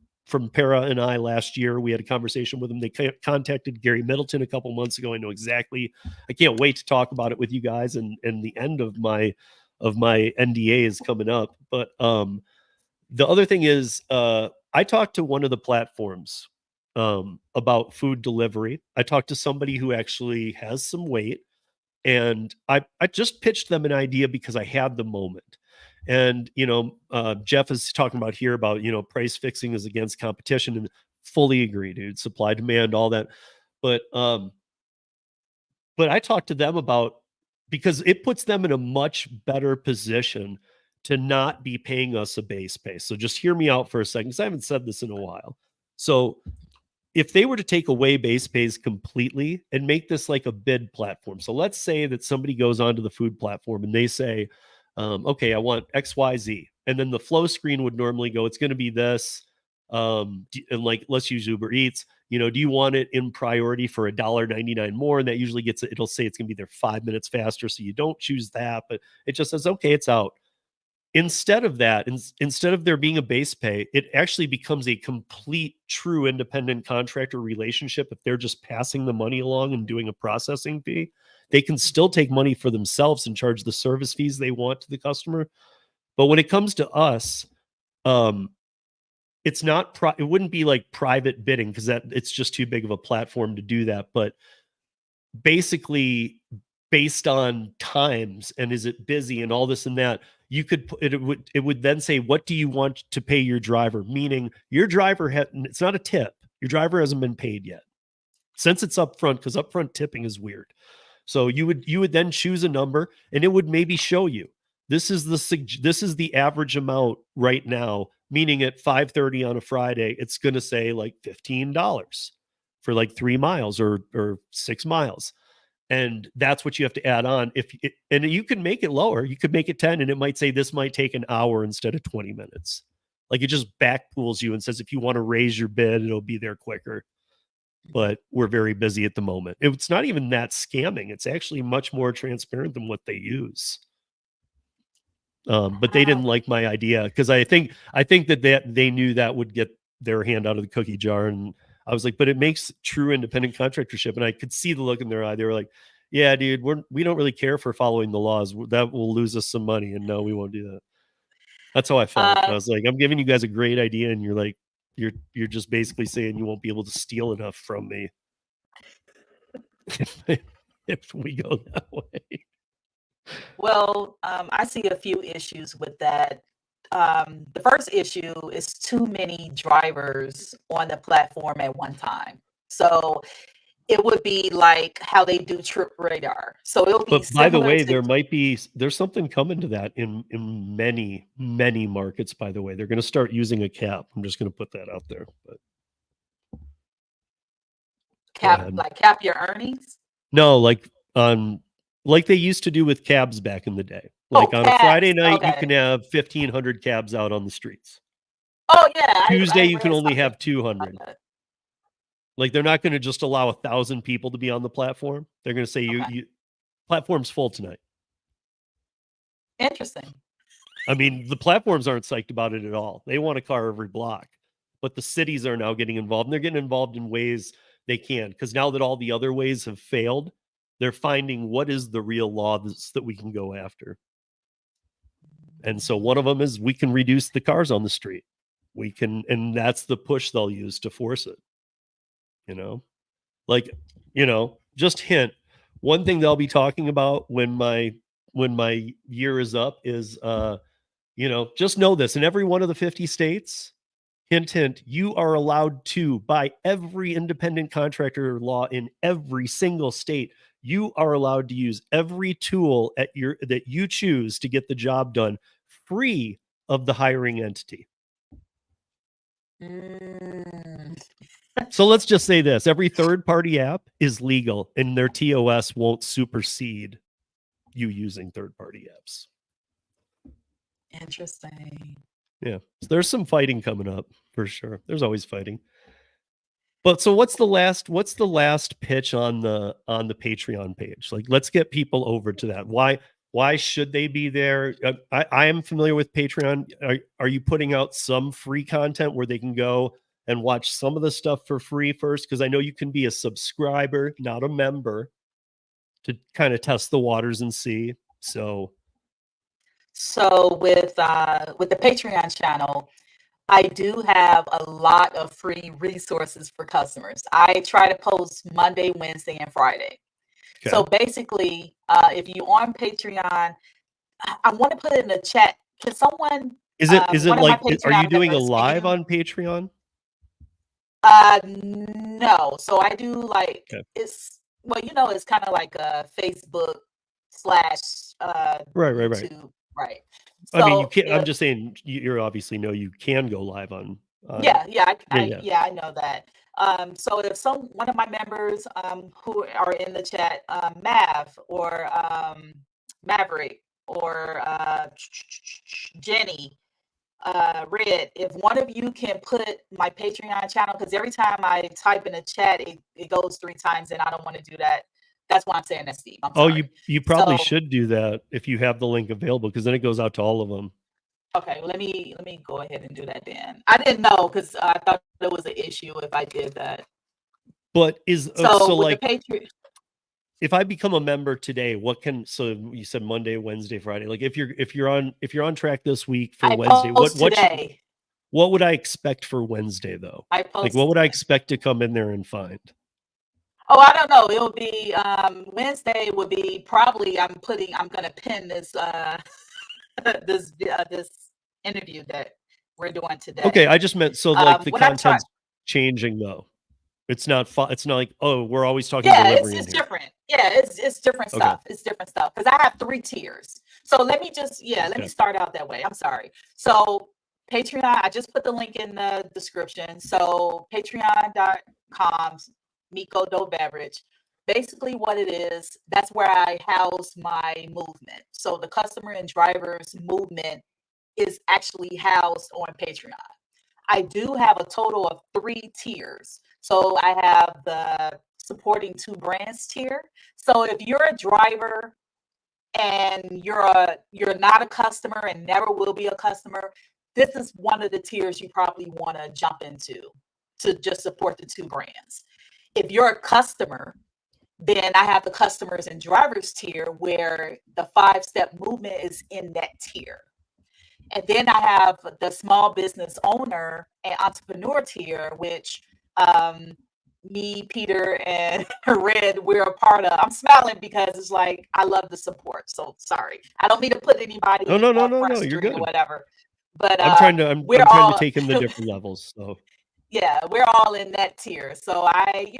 Para and I last year. We had a conversation with him. They contacted Gary Middleton a couple months ago. I know exactly. I can't wait to talk about it with you guys. And the end of my NDA is coming up. But the other thing is, I talked to one of the platforms about food delivery. I talked to somebody who actually has some weight, and I just pitched them an idea because I had the moment. And, Jeff is talking about here about, price fixing is against competition, and fully agree, dude. Supply, demand, all that. But I talked to them about, because it puts them in a much better position to not be paying us a base pay. So just hear me out for a second, because I haven't said this in a while. So if they were to take away base pays completely and make this like a bid platform. So let's say that somebody goes onto the food platform and they say, okay, I want XYZ. And then the flow screen would normally go, it's going to be this. And like, let's use Uber Eats. Do you want it in priority for $1.99 more? And that usually it'll say it's going to be there 5 minutes faster. So you don't choose that, but it just says, okay, it's out. Instead of that, instead of there being a base pay, it actually becomes a complete, true independent contractor relationship. If they're just passing the money along and doing a processing fee, they can still take money for themselves and charge the service fees they want to the customer. But when it comes to us, it's not, it wouldn't be like private bidding, because it's just too big of a platform to do that. But basically, based on times and is it busy and all this and that, you could it would then say, what do you want to pay your driver? Meaning your driver it's not a tip. Your driver hasn't been paid yet, since it's upfront, because upfront tipping is weird. So you would then choose a number, and it would maybe show you, this is the average amount right now, meaning at 5:30 on a Friday, it's going to say like $15 for like 3 miles or 6 miles. And that's what you have to add on. And you can make it lower. You could make it 10, and it might say this might take an hour instead of 20 minutes. Like, it just back pools you and says, if you want to raise your bid, it'll be there quicker. But we're very busy at the moment. It's not even that scamming. It's actually much more transparent than what they use. But they didn't like my idea, because I think that they knew that would get their hand out of the cookie jar. And I was like, but it makes true independent contractorship. And I could see the look in their eye. They were like, yeah, dude, we don't really care for following the laws. That will lose us some money. And no, we won't do that. That's how I felt. I was like, I'm giving you guys a great idea, and you're like, you're just basically saying you won't be able to steal enough from me if we go that way. Well, I see a few issues with that. The first issue is too many drivers on the platform at one time. So it would be like how they do Trip Radar. So it'll be. But by the way, there's something coming to that in many, many markets. By the way, they're going to start using a cap. I'm just going to put that out there. But cap your earnings. No, like they used to do with cabs back in the day. Like on a cabs. Friday night, you Okay. can have 1,500 cabs out on the streets. Oh yeah. Tuesday, I you can read only something have 200. about that. Like they're not going to just allow 1,000 people to be on the platform. They're going to say Okay. you platform's full tonight. Interesting. I mean, the platforms aren't psyched about it at all. They want a car every block, but the cities are now getting involved, and they're getting involved in ways they can, because now that all the other ways have failed, they're finding what is the real law that we can go after. And so one of them is we can reduce the cars on the street. We can, and that's the push they'll use to force it. Like, just hint. One thing they'll be talking about when my year is up is just know this: in every one of the 50 states, hint, hint, you are allowed to, by every independent contractor law in every single state, you are allowed to use every tool that you choose to get the job done, free of the hiring entity. So let's just say this: every third-party app is legal, and their TOS won't supersede you using third-party apps. Interesting. Yeah, so there's some fighting coming up for sure. There's always fighting. But so what's the last pitch on the Patreon page? Like, let's get people over to that. Why should they be there? I am familiar with Patreon. Are you putting out some free content where they can go and watch some of the stuff for free first? Because I know you can be a subscriber, not a member, to kind of test the waters and see. So with the Patreon channel, I do have a lot of free resources for customers. I try to post Monday, Wednesday, and Friday. okay. So basically, if you're on Patreon, I want to put it in the chat. Can someone? Is it one of my like, are you Patreon doing a members, live on Patreon? No. So I do like Okay. it's it's kind of like a Facebook / Right. YouTube, right? I mean, you So can't. I'm just saying, you obviously know you can go live on. yeah, Yeah. I know that. So if one of my members who are in the chat, Mav or Maverick or Jenny, Red, if one of you can put my Patreon channel, because every time I type in a chat, it goes 3 times, and I don't want to do that. That's why I'm saying that, Steve. I'm sorry. You probably So- should do that if you have the link available, because then it goes out to all of them. Okay, well, let me go ahead and do that then. I didn't know, because I thought there was an issue if I did that. But so with like, the Patreon, if I become a member today, so you said Monday, Wednesday, Friday. Like if you're on track this week for I Wednesday, post today. what would I expect for Wednesday though? I post Like what would I expect to come in there and find? Oh, I don't know. It'll be Wednesday would be probably I'm gonna pin this this interview that we're doing today. Okay, I just meant so like the when I content's changing though. It's not like, oh, we're always talking Yeah, delivery. it's different. Yeah, it's different Okay. stuff. It's different stuff because I have 3 tiers. So let me just let me start out that way. I'm sorry. So Patreon, I just put the link in the description. So patreon.com, Mico dlivrd. Basically what it is, that's where I house my movement. So the customer and drivers movement is actually housed on Patreon. I do have a total of 3 tiers. So I have the supporting 2 brands tier. So if you're a driver and you're not a customer and never will be a customer, this is one of the tiers you probably want to jump into to just support the 2 brands. If you're a customer, then I have the customers and drivers tier where the 5-step movement is in that tier. And then I have the small business owner and entrepreneur tier, which me, Peter, and Red, we're a part of. I'm smiling because it's like I love the support. So sorry, I don't mean to put anybody No, you're good. or whatever. But I'm trying to take them to different levels. So yeah, we're all in that tier. So I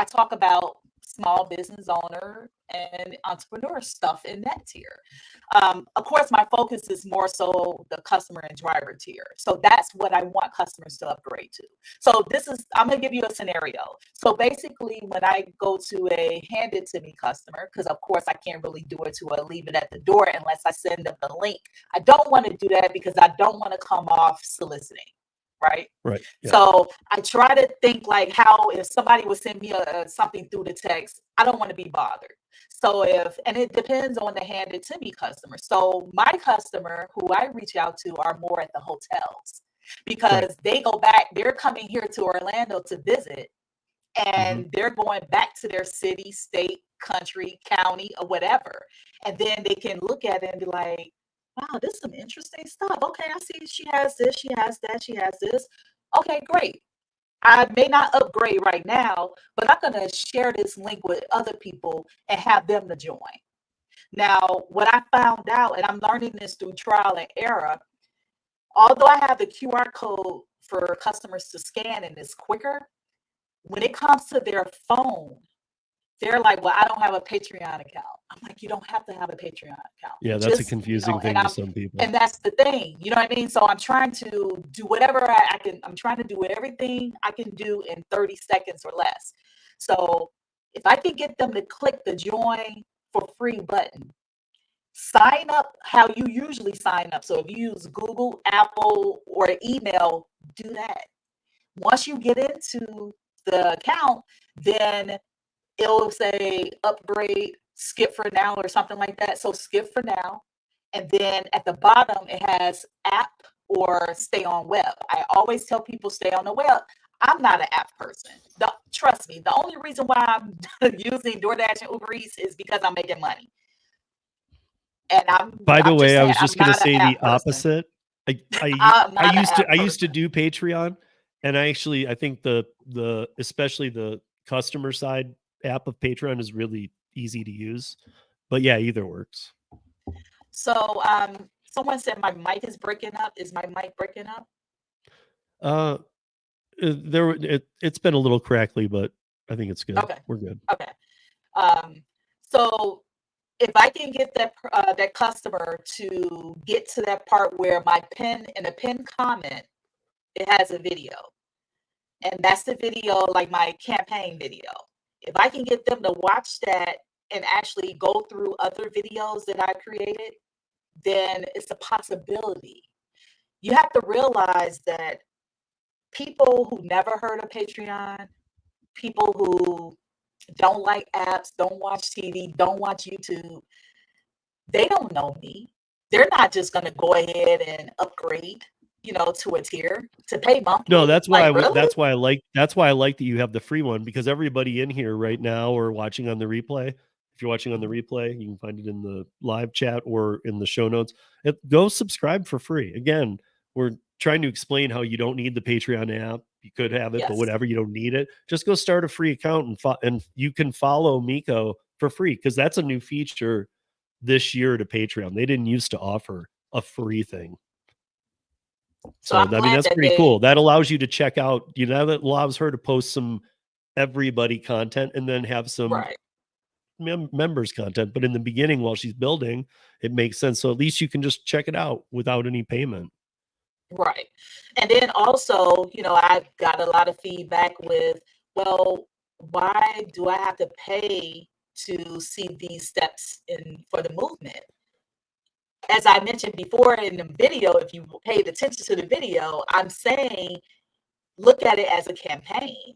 talk about small business owner and entrepreneur stuff in that tier. Of course, my focus is more so the customer and driver tier. So that's what I want customers to upgrade to. So I'm going to give you a scenario. So basically, when I go to a hand it to me customer, because of course I can't really do it to a leave it at the door unless I send them the link. I don't want to do that because I don't want to come off soliciting. Right. Yeah. So I try to think like how if somebody would send me something through the text, I don't want to be bothered. So and it depends on the hand it to me customer. So my customer who I reach out to are more at the hotels because they go back, they're coming here to Orlando to visit and they're going back to their city, state, country, county, or whatever. And then they can look at it and be like, wow, this is some interesting stuff. Okay, I see she has this, she has that, she has this. Okay, great. I may not upgrade right now, but I'm going to share this link with other people and have them to join. Now, what I found out, and I'm learning this through trial and error, although I have the QR code for customers to scan and it's quicker, when it comes to their phone, they're like, well, I don't have a Patreon account. I'm like, you don't have to have a Patreon account. Yeah, that's a confusing thing to some people. And that's the thing, you know what I mean? So I'm trying to do whatever I can. I'm trying to do everything I can do in 30 seconds or less. So if I can get them to click the join for free button, sign up how you usually sign up. So if you use Google, Apple, or email, do that. Once you get into the account, then it'll say upgrade, skip for now or something like that. So skip for now. And then at the bottom, it has app or stay on web. I always tell people stay on the web. I'm not an app person. Trust me. The only reason why I'm using DoorDash and Uber Eats is because I'm making money. And By the way, I was just going to say the opposite. I used to do Patreon, and I think the especially the customer side app of Patreon is really easy to use, but yeah, either works. So someone said my mic is breaking up. Is my mic breaking up? It's been a little crackly, but I think it's good. Okay, we're good. Okay. So if I can get that customer to get to that part where my pin in a pin comment, it has a video, and that's the video, like my campaign video. If I can get them to watch that and actually go through other videos that I created, then it's a possibility. You have to realize that people who never heard of Patreon, people who don't like apps, don't watch TV, don't watch YouTube, they don't know me. They're not just going to go ahead and upgrade, to a tier to pay monthly. No, that's why really? that's why I like that you have the free one, because everybody in here right now or watching on the replay, if you're watching on the replay, you can find it in the live chat or in the show notes. Go subscribe for free. Again, we're trying to explain how you don't need the Patreon app. You could have it, but whatever, you don't need it. Just go start a free account and you can follow Mico for free, because that's a new feature this year to Patreon. They didn't used to offer a free thing. So I mean, that's pretty cool. That allows you to check out, that allows her to post some everybody content and then have some members content. But in the beginning, while she's building, it makes sense. So at least you can just check it out without any payment. Right. And then also, I got a lot of feedback with, well, why do I have to pay to see these steps for the movement? As I mentioned before in the video, if you paid attention to the video, I'm saying, look at it as a campaign.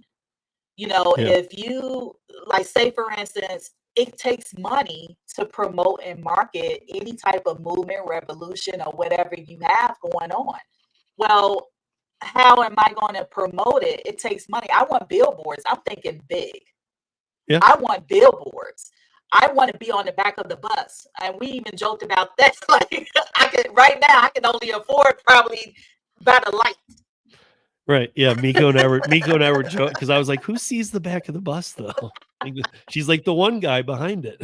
If you, like, say, for instance, it takes money to promote and market any type of movement, revolution, or whatever you have going on. Well, how am I going to promote it? It takes money. I want billboards. I'm thinking big. Yeah. I want billboards. I want to be on the back of the bus. And we even joked about that. Like, right now, I can only afford probably about a light. Right. Yeah. Mico and I were joking, because I was like, who sees the back of the bus though? She's like, the one guy behind it.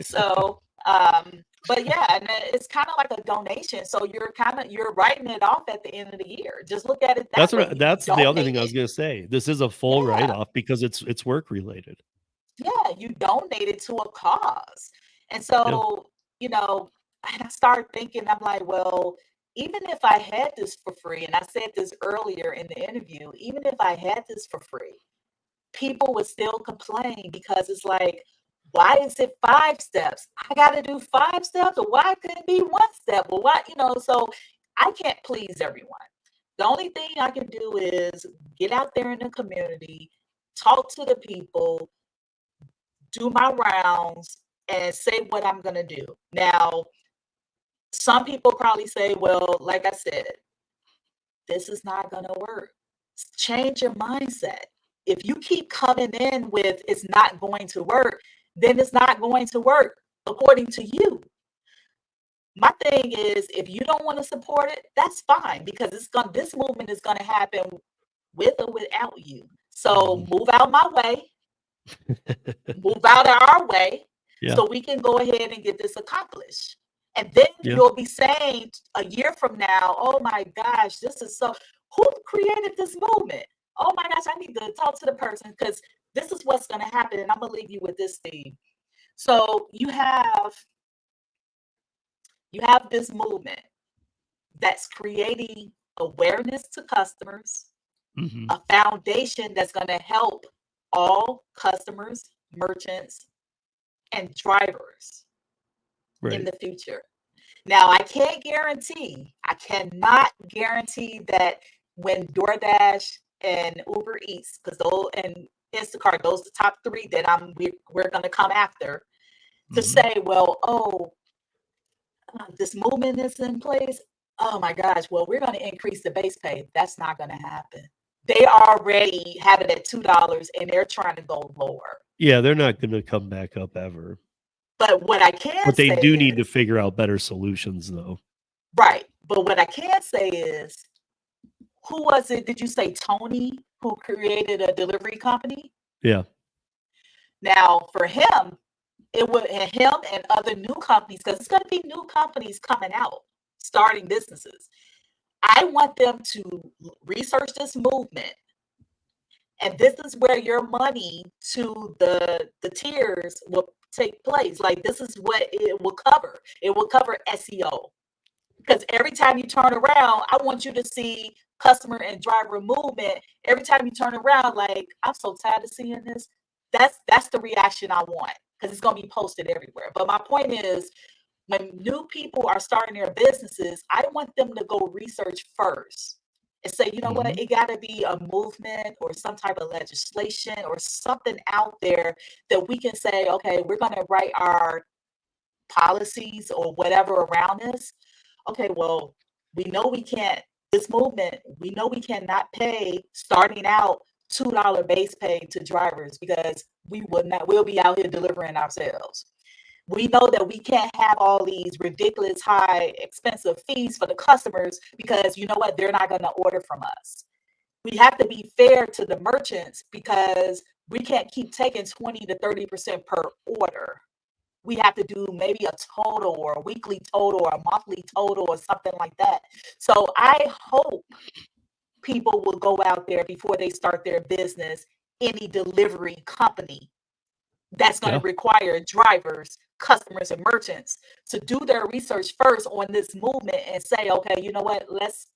So But yeah, and it's kind of like a donation. So you're writing it off at the end of the year. Just look at it that way. You That's the other thing I was donated. going to say. This is a full Yeah, write-off because it's work related. yeah, you donated to a cause. And Yeah. so, and I started thinking, I'm like, well, even if I had this for free, and I said this earlier in the interview, even if I had this for free, people would still complain because it's like, why is it 5 steps? I got to do 5 steps, or why couldn't it be 1 step? Well, why, so I can't please everyone. The only thing I can do is get out there in the community, talk to the people, do my rounds, and say what I'm going to do. Now, some people probably say, well, like I said, this is not going to work. Change your mindset. If you keep coming in with it's not going to work, then it's not going to work according to you. My thing is, if you don't want to support it, that's fine, because this movement is going to happen with or without you. So move out my way, move out of our way, Yeah. so we can go ahead and get this accomplished. And then you'll be saying a year from now, oh my gosh, this is so, who created this movement? Oh my gosh, I need to talk to the person, because this is what's going to happen. And I'm going to leave you with this, Steve. So you have this movement that's creating awareness to customers, a foundation that's going to help all customers, merchants, and drivers in the future. Now, I cannot guarantee that when DoorDash and Uber Eats, and Instacart, those are the top 3 that we're going to come after, to say, well, this movement is in place. Oh my gosh, well, we're going to increase the base pay. That's not going to happen. They already have it at $2 and they're trying to go lower. Yeah, they're not going to come back up ever. But what I can say, but they do need to figure out better solutions, though. Right. But what I can say is, who was it? Did you say Tony, who created a delivery company? Yeah. Now, for him, it would, and him and other new companies, because it's going to be new companies coming out, starting businesses. I want them to research this movement. And this is where your money to the tiers will take place. Like, this is what it will cover. It will cover SEO. Because every time you turn around, I want you to see customer and driver movement. Every time you turn around, like, I'm so tired of seeing this. That's the reaction I want, because it's going to be posted everywhere. But my point is, when new people are starting their businesses, I want them to go research first and say, you know what, it got to be a movement or some type of legislation or something out there that we can say, okay, we're going to write our policies or whatever around this. Okay, well, we know we can't, this movement, we know we cannot pay starting out $2 base pay to drivers, because we'll be out here delivering ourselves. We know that we can't have all these ridiculous high expensive fees for the customers, because you know what, they're not going to order from us. We have to be fair to the merchants, because we can't keep taking 20 to 30% per order. We have to do maybe a total or a weekly total or a monthly total or something like that. So I hope people will go out there before they start their business, any delivery company that's going to require drivers, customers, and merchants to do their research first on this movement and say, okay, you know what, let's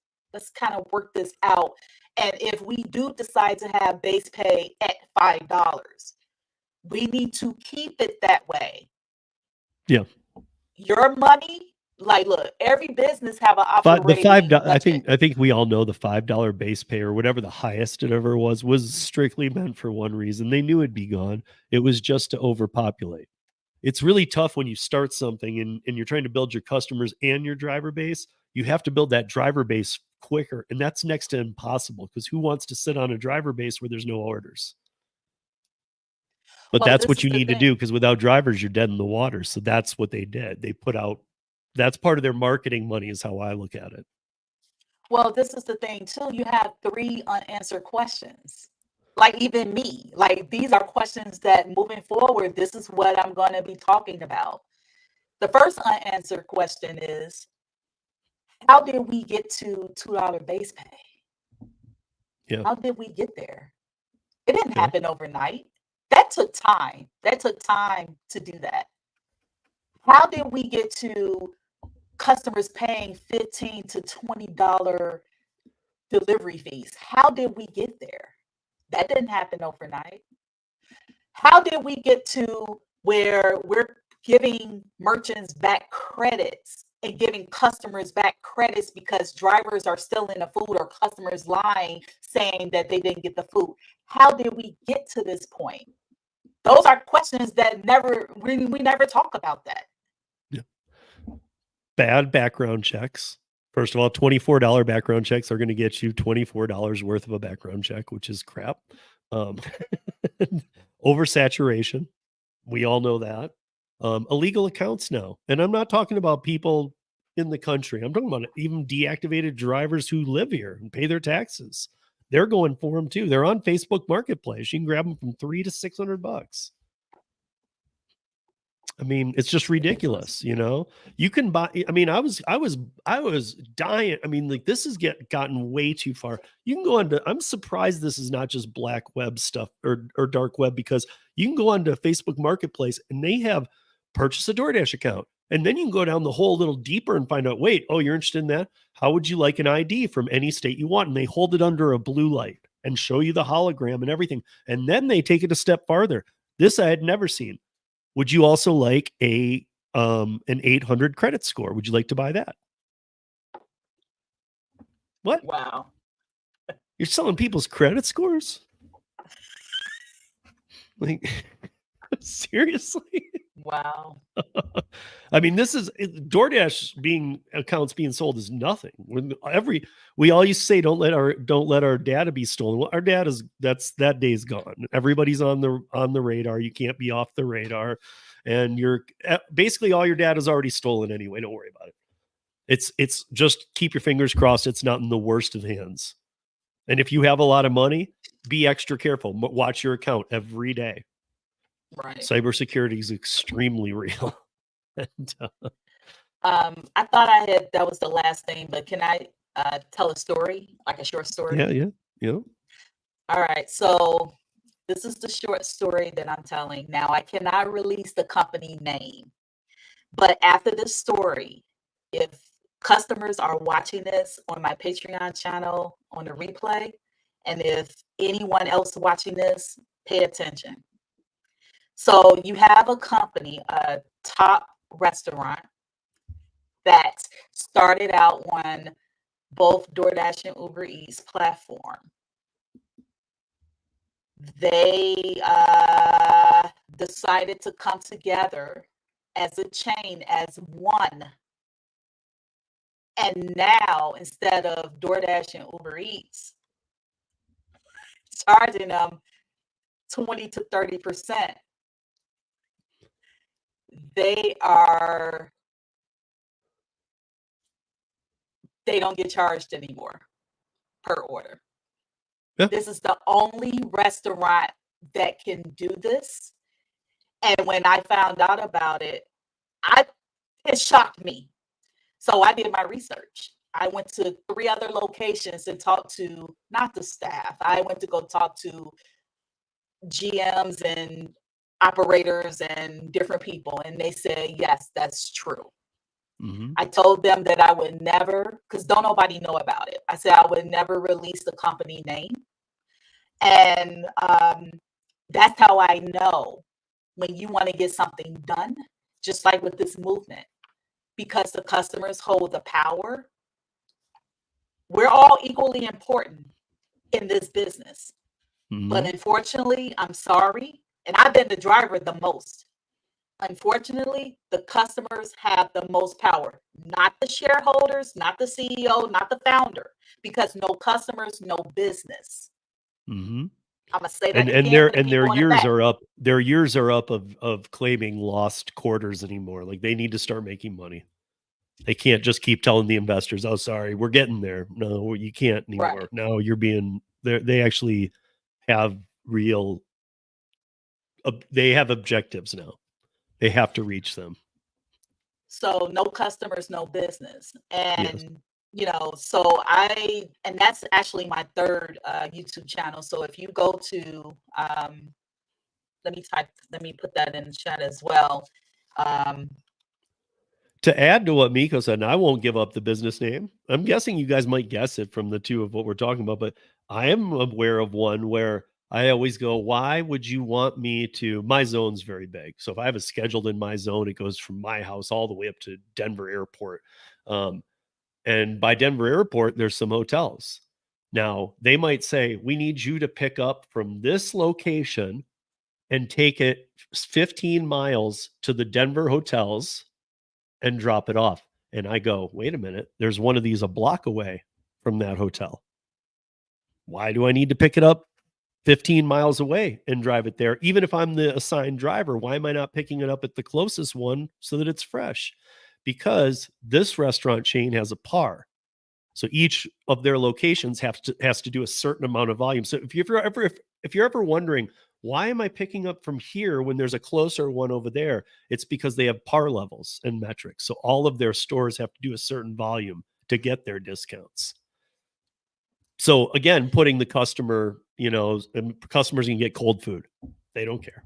kind of work this out. And if we do decide to have base pay at $5, we need to keep it that way. Yeah. Your money, like, look, every business have an operating budget. I think we all know the $5 base pay, or whatever the highest it ever was strictly meant for one reason. They knew it'd be gone. It was just to overpopulate. It's really tough when you start something and you're trying to build your customers and your driver base. You have to build that driver base quicker, and that's next to impossible, because who wants to sit on a driver base where there's no orders? But that's what you need to do, because without drivers, you're dead in the water. So that's what they did. They put out, that's part of their marketing money, is how I look at it. Well, this is the thing too. You have 3 unanswered questions. Like, even me, like, these are questions that moving forward, this is what I'm going to be talking about. The first unanswered question is, how did we get to $2 base pay? Yeah. How did we get there? It didn't Yeah. happen overnight. That took time. That took time to do that. How did we get to customers paying $15 to $20 delivery fees? How did we get there? That didn't happen overnight. How did we get to where we're giving merchants back credits and giving customers back credits because drivers are still in the food or customers lying saying that they didn't get the food? How did we get to this point? Those are questions that we never talk about that. Yeah. Bad background checks. First of all, $24 background checks are going to get you $24 worth of a background check, which is crap. Oversaturation. We all know that. Illegal accounts now. And I'm not talking about people in the country. I'm talking about even deactivated drivers who live here and pay their taxes. They're going for them too. They're on Facebook Marketplace. You can grab them from $300 to $600. I mean, it's just ridiculous, you know. You can buy. I mean, I was dying. I mean, like this has gotten way too far. You can go into. I'm surprised this is not just black web stuff or dark web, because you can go onto Facebook Marketplace and they have purchase a DoorDash account, and then you can go down the hole a little deeper and find out. Wait, oh, you're interested in that? How would you like an ID from any state you want? And they hold it under a blue light and show you the hologram and everything, and then they take it a step farther. This I had never seen. Would you also like an 800 credit score? Would you like to buy that? What? Wow. You're selling people's credit scores? Like, seriously? Wow. I mean, this is DoorDash accounts being sold is nothing. We all used to say don't let our data be stolen. Well, our data that day's gone. Everybody's on the radar. You can't be off the radar, and basically all your data is already stolen anyway. Don't worry about it. It's just keep your fingers crossed. It's not in the worst of hands. And if you have a lot of money, be extra careful. Watch your account every day. Right. Cybersecurity is extremely real. And, I thought that was the last thing, but can I tell a story, like a short story? Yeah. All right. So this is the short story that I'm telling. Now, I cannot release the company name, but after this story, if customers are watching this on my Patreon channel on the replay, and if anyone else watching this, pay attention. So you have a company, a top restaurant that started out on both DoorDash and Uber Eats platform. They decided to come together as a chain, as one. And now, instead of DoorDash and Uber Eats charging them 20 to 30%, they don't get charged anymore per order. Yeah. This is the only restaurant that can do this. And when I found out about it, it shocked me. So I did my research. I went to 3 other locations and talked to, not the staff, I went to go talk to GMs and operators and different people. And they said, yes, that's true. Mm-hmm. I told them that I would never, because don't nobody know about it. I said I would never release the company name. And that's how I know when you want to get something done, just like with this movement, because the customers hold the power. We're all equally important in this business. Mm-hmm. But unfortunately, I'm sorry, and I've been the driver the most. Unfortunately, the customers have the most power, not the shareholders, not the CEO, not the founder, because no customers, no business. Mm-hmm. I'm gonna say that and again. their years are up. Their years are up of claiming lost quarters anymore. Like they need to start making money. They can't just keep telling the investors, "Oh, sorry, we're getting there." No, you can't anymore. Right. No, you're being. They actually have real. They have objectives now. They have to reach them. So no customers, no business. Yes. And and that's actually my third YouTube channel. So if you go to let me put that in the chat as well. To add to what Mico said, and I won't give up the business name. I'm guessing you guys might guess it from the two of what we're talking about, but I am aware of one where I always go, why would you want me to? My zone's very big. So if I have a scheduled in my zone, it goes from my house all the way up to Denver Airport. And by Denver Airport, there's some hotels. Now, they might say, we need you to pick up from this location and take it 15 miles to the Denver hotels and drop it off. And I go, wait a minute, there's one of these a block away from that hotel. Why do I need to pick it up 15 miles away and drive it there? Even if I'm the assigned driver, why am I not picking it up at the closest one so that it's fresh? Because this restaurant chain has a par. So each of their locations has to do a certain amount of volume. So if you're ever wondering, why am I picking up from here when there's a closer one over there? It's because they have par levels and metrics. So all of their stores have to do a certain volume to get their discounts. So again, putting the customer, and customers can get cold food. They don't care.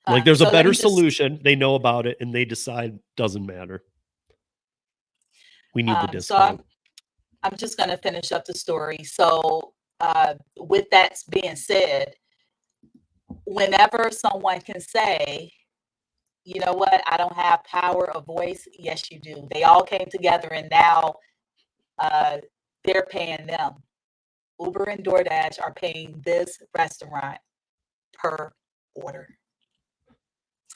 Like there's a better solution. They know about it and they decide doesn't matter. We need the discount. So I'm just going to finish up the story. So with that being said, whenever someone can say, you know what, I don't have power of voice. Yes, you do. They all came together and now they're paying them. Uber and DoorDash are paying this restaurant per order.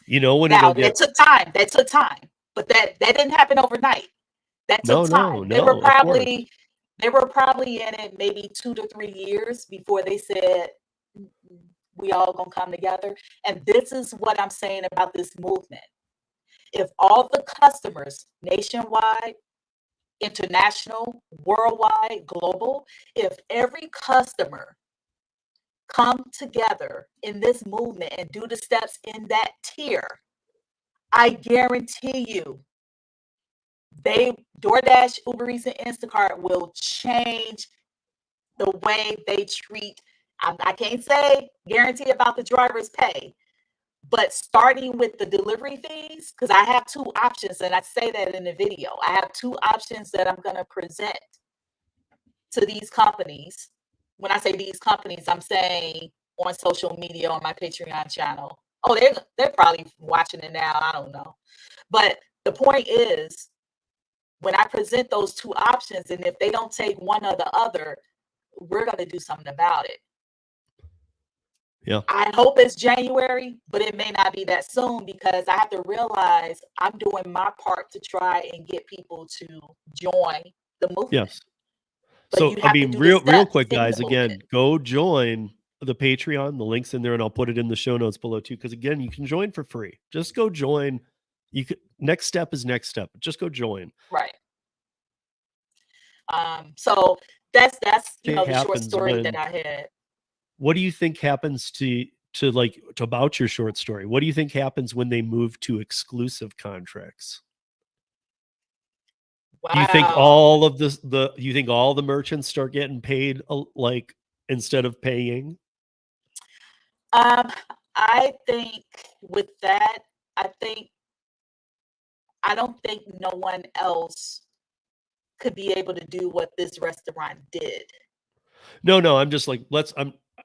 When now that took time. That took time. But that didn't happen overnight. That took time. They were probably in it maybe 2 to 3 years before they said we all gonna come together. And this is what I'm saying about this movement. If all the customers nationwide, international, worldwide, global, if every customer come together in this movement and do the steps in that tier, I guarantee you DoorDash, Uber Eats, and Instacart will change the way they treat. I can't say guarantee about the driver's pay, but starting with the delivery fees, because I have two options, and I say that in the video. I have two options that I'm going to present to these companies. When I say these companies, I'm saying on social media, on my Patreon channel. Oh, they're probably watching it now. I don't know. But the point is, when I present those two options, and if they don't take one or the other, we're going to do something about it. Yeah. I hope it's January, but it may not be that soon because I have to realize I'm doing my part to try and get people to join the movement. Yes. But so I mean, real quick, guys, again, go join the Patreon. The link's in there, and I'll put it in the show notes below too. Because again, you can join for free. Just go join. You could. Next step is next step. Just go join. Right. So that's the short story that I had. What do you think happens to about your short story? What do you think happens when they move to exclusive contracts? Wow. Do you think all of you think all the merchants start getting paid like instead of paying? I think with that, I don't think no one else could be able to do what this restaurant did. No, I'm just like,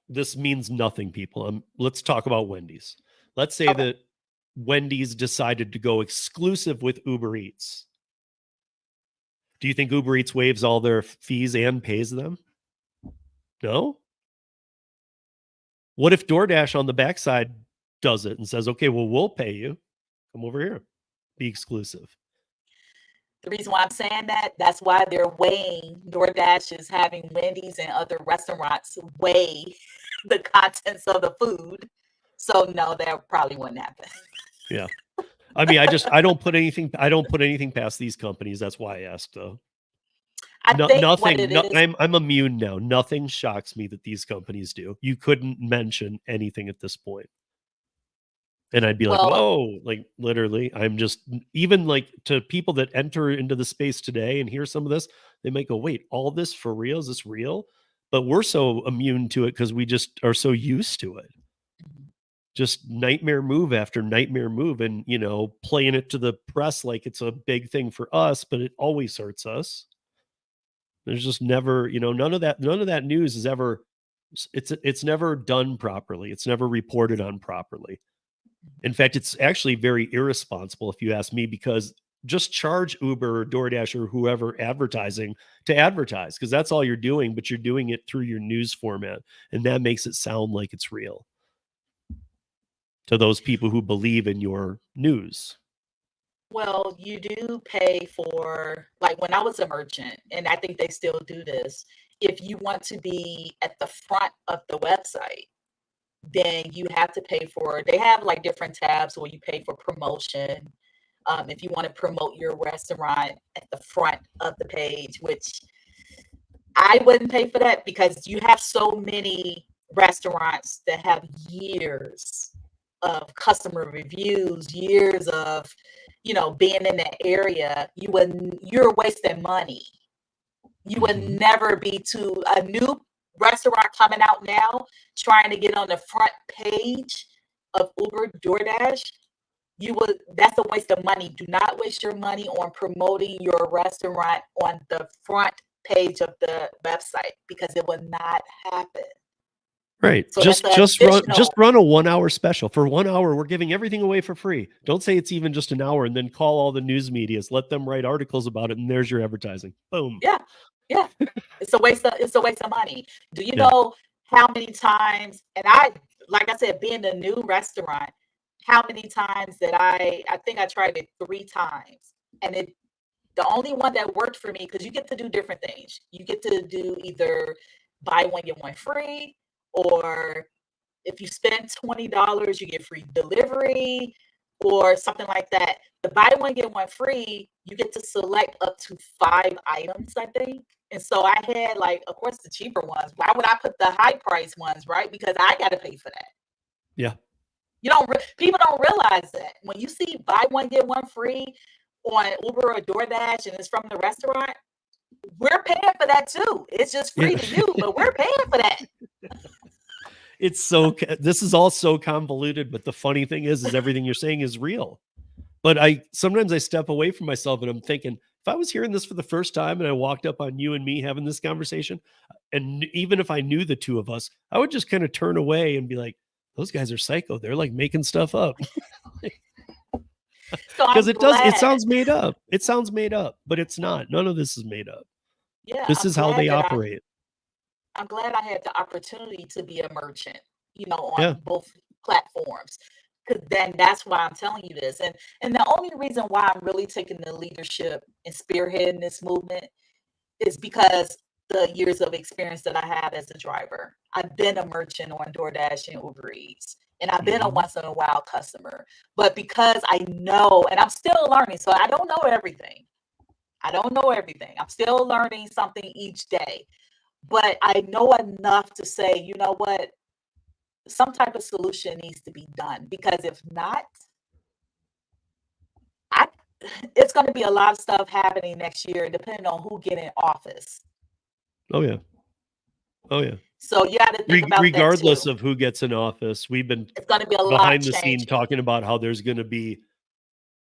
this means nothing, people. Let's talk about Wendy's. Let's say that Wendy's decided to go exclusive with Uber Eats. Do you think Uber Eats waives all their fees and pays them? No? What if DoorDash on the backside does it and says, okay, well, we'll pay you. Come over here. Be exclusive. The reason why I'm saying that's why they're weighing, DoorDash is having Wendy's and other restaurants weigh the contents of the food. So no, that probably wouldn't happen. Yeah. I mean, I don't put anything past these companies. That's why I asked though. I'm immune now. Nothing shocks me that these companies do. You couldn't mention anything at this point. And I'd be like, Well, whoa, like literally, I'm just, even like to people that enter into the space today and hear some of this, they might go, wait, all this for real? Is this real? But we're so immune to it because we just are so used to it. Just nightmare move after nightmare move, and playing it to the press like it's a big thing for us, but it always hurts us. There's just never, none of that news is ever, it's never done properly. It's never reported on properly. In fact, it's actually very irresponsible if you ask me, because just charge Uber or DoorDash or whoever advertising to advertise, because that's all you're doing, but you're doing it through your news format, and that makes it sound like it's real to those people who believe in your news. well, you do pay for, like when I was a merchant, and I think they still do this, if you want to be at the front of the website, then you have to pay for, they have like different tabs where you pay for promotion. If you want to promote your restaurant at the front of the page, which I wouldn't pay for that, because you have so many restaurants that have years of customer reviews, years of, being in that area. You're wasting money. You would never be to a new restaurant coming out now trying to get on the front page of Uber, DoorDash. That's a waste of money. Do not waste your money on promoting your restaurant on the front page of the website, because it will not happen. Right. So just run a 1 hour special. For 1 hour, we're giving everything away for free. Don't say it's even just an hour, and then call all the news medias, let them write articles about it, and there's your advertising. Boom. Yeah. It's a waste of money. Do you know how many times, and like I said, being a new restaurant, how many times that I think I tried it 3 times, and the only one that worked for me, because you get to do different things. You get to do either buy one, get one free, or if you spend $20, you get free delivery, or something like that. The buy one, get one free, you get to select up to 5 items, I think. And so I had, like, of course, the cheaper ones. Why would I put the high price ones, right? Because I got to pay for that. Yeah. People don't realize that. When you see buy one, get one free on Uber or DoorDash, and it's from the restaurant, we're paying for that too. It's just free to you, but we're paying for that. This is all so convoluted, but the funny thing is everything you're saying is real. But sometimes I step away from myself and I'm thinking, if I was hearing this for the first time and I walked up on you and me having this conversation, and even if I knew the two of us, I would just kind of turn away and be like, those guys are psycho. They're like making stuff up. Because it sounds made up. It sounds made up, but it's not. None of this is made up. Yeah. This is how they operate. I'm glad I had the opportunity to be a merchant, on both platforms. Because then that's why I'm telling you this. And the only reason why I'm really taking the leadership and spearheading this movement is because the years of experience that I have as a driver. I've been a merchant on DoorDash and Uber Eats, and I've been a once in a while customer. But because I know, and I'm still learning, so I don't know everything. I'm still learning something each day. But I know enough to say, you know what? Some type of solution needs to be done, because if not, it's going to be a lot of stuff happening next year, depending on who get in office. Oh yeah. So you got to think about regardless that of who gets in office. We've been it's going to be a behind lot the scene talking about how there's going to be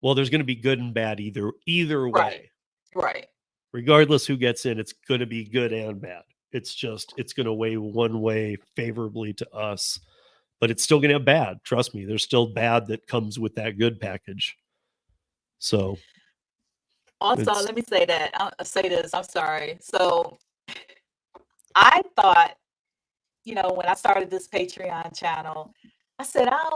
good and bad either way. Right. Regardless who gets in, it's going to be good and bad. It's going to weigh one way favorably to us, but it's still going to have bad. Trust me, there's still bad that comes with that good package. So also, let me say that. I'll say this. I'm sorry. So I thought, when I started this Patreon channel, I said, I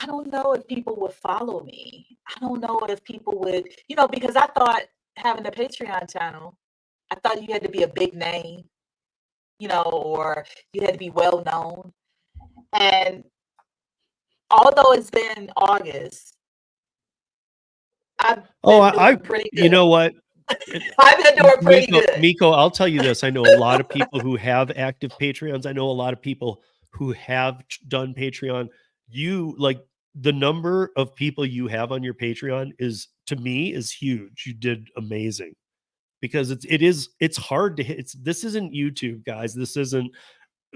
don't know if people would follow me. I don't know if people would, because I thought having a Patreon channel, I thought you had to be a big name, or you had to be well known. And although it's been August, I've been doing pretty good. You know what? I've been doing pretty good. Mico, I'll tell you this. I know a lot of people who have active Patreons. I know a lot of people who have done Patreon. the number of people you have on your Patreon is, to me, is huge. You did amazing, because it's hard to hit. This isn't YouTube, guys. This isn't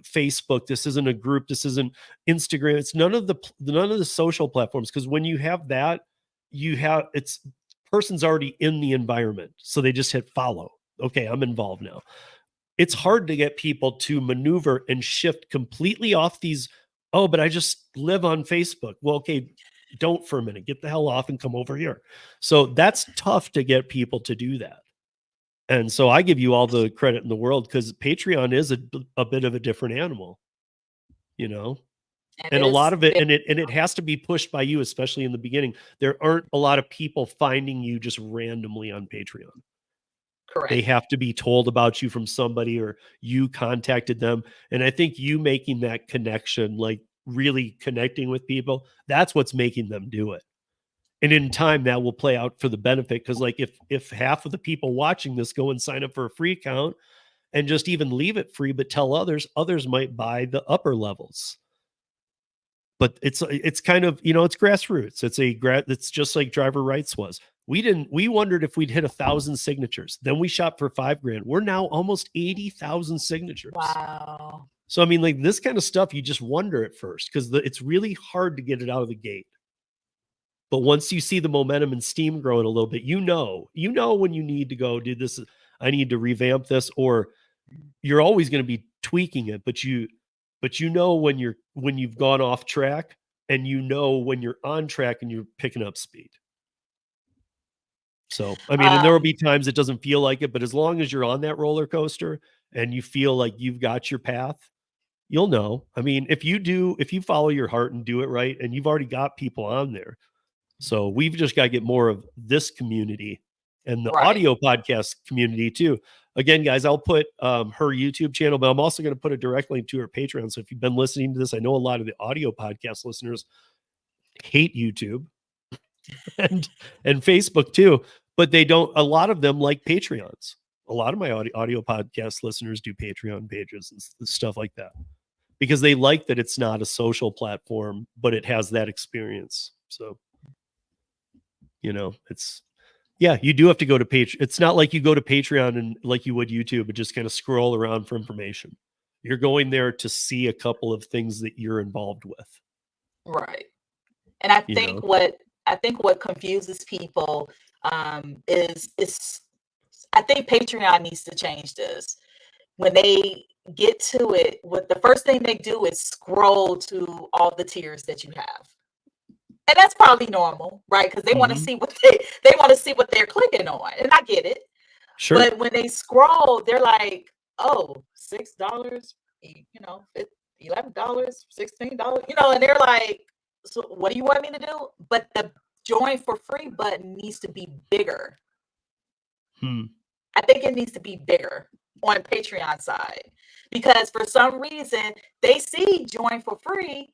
Facebook. This isn't a group. This isn't Instagram. It's none of the social platforms. Because when you have that, it's person's already in the environment, so they just hit follow. Okay, I'm involved now. It's hard to get people to maneuver and shift completely off these. Oh, but I just live on Facebook. Well, okay, don't for a minute. Get the hell off and come over here. So that's tough to get people to do that. And so I give you all the credit in the world, because Patreon is a bit of a different animal, you know, and a lot of it, and it has to be pushed by you, especially in the beginning. There aren't a lot of people finding you just randomly on Patreon. Correct. They have to be told about you from somebody, or you contacted them. And I think you making that connection, like really connecting with people, that's what's making them do it. And in time, that will play out for the benefit. Because like if half of the people watching this go and sign up for a free account and just even leave it free, but tell others might buy the upper levels. But it's kind of, you know, it's grassroots. It's just like driver rights was. We wondered if we'd hit 1,000 signatures. Then we shot for $5,000. We're now almost 80,000 signatures. Wow. So I mean, like this kind of stuff, you just wonder at first, because it's really hard to get it out of the gate. But once you see the momentum and steam growing a little bit, you know when you need to go do this. I need to revamp this, or you're always going to be tweaking it, but you know when you've gone off track, and you know when you're on track and you're picking up speed. So, I mean, and there will be times it doesn't feel like it, but as long as you're on that roller coaster and you feel like you've got your path, you'll know. I mean, if you follow your heart and do it right, and you've already got people on there. So we've just got to get more of this community and the audio podcast community too. Again, guys, I'll put her YouTube channel, but I'm also going to put a direct link to her Patreon. So if you've been listening to this, I know a lot of the audio podcast listeners hate YouTube and Facebook too, but they don't. A lot of them like Patreons. A lot of my audio podcast listeners do Patreon pages and stuff like that, because they like that it's not a social platform, but it has that experience. So, you know, you do have to go to Patreon. It's not like you go to Patreon and like you would YouTube and just kind of scroll around for information. You're going there to see a couple of things that you're involved with. Right. And I think what confuses people is I think Patreon needs to change this. When they get to it, what the first thing they do is scroll to all the tiers that you have. And that's probably normal, right? Because they want to see what they want to see what they're clicking on. And I get it. Sure. But when they scroll, they're like, oh, $6, you know, $11, $16, you know, and they're like, so what do you want me to do? But the join for free button needs to be bigger. I think it needs to be bigger on Patreon side, because for some reason they see join for free.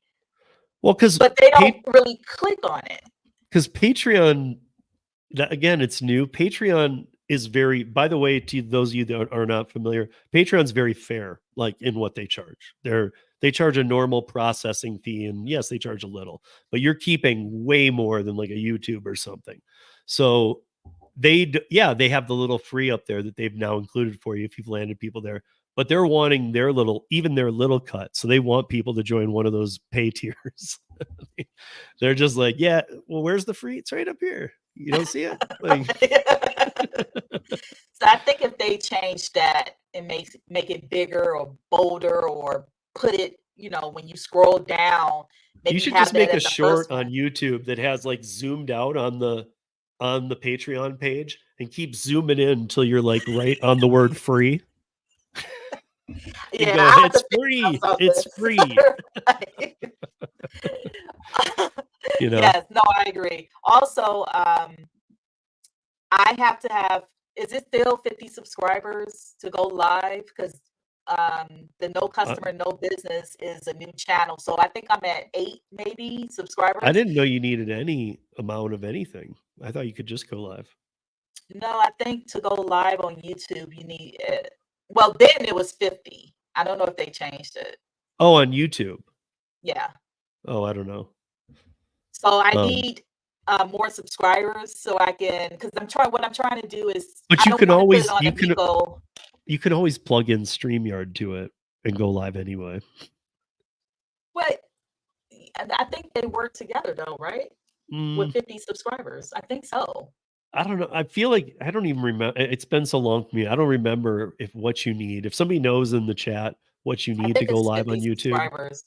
Well, but they don't really click on it. Because Patreon, again, it's new. Patreon is very, by the way, to those of you that are not familiar, Patreon's very fair, like in what they charge. They charge a normal processing fee, and yes, they charge a little, but you're keeping way more than like a YouTube or something. So they have the little free up there that they've now included for you if you've landed people there. But they're wanting their little cut. So they want people to join one of those pay tiers. They're just like, yeah, well, where's the free? It's right up here. You don't see it? Like... So I think if they change that and make it bigger or bolder, or put it, you know, when you scroll down, you should just make a short on YouTube that has like zoomed out on the Patreon page, and keep zooming in until you're like right on the word free. Yeah, it's free. It's free. You know. Yes, no, I agree. Also, I have to have. Is it still 50 subscribers to go live? Because the No Customer, No Business is a new channel, so I think I'm at 8 maybe subscribers. I didn't know you needed any amount of anything. I thought you could just go live. No, I think to go live on YouTube, you need it. Well, then it was 50. I don't know if they changed it. Oh, on YouTube. Yeah. Oh, I don't know. So I need more subscribers so I can, because what I'm trying to do is, But I you don't can wanna put always it on the Mico. you can always plug in StreamYard to it and go live anyway. But I think they work together though, right? With 50 subscribers. I think so. I don't know. I feel like I don't even remember. It's been so long for me. I don't remember what you need. If somebody knows in the chat what you I need to think go it's live on 50 YouTube. subscribers.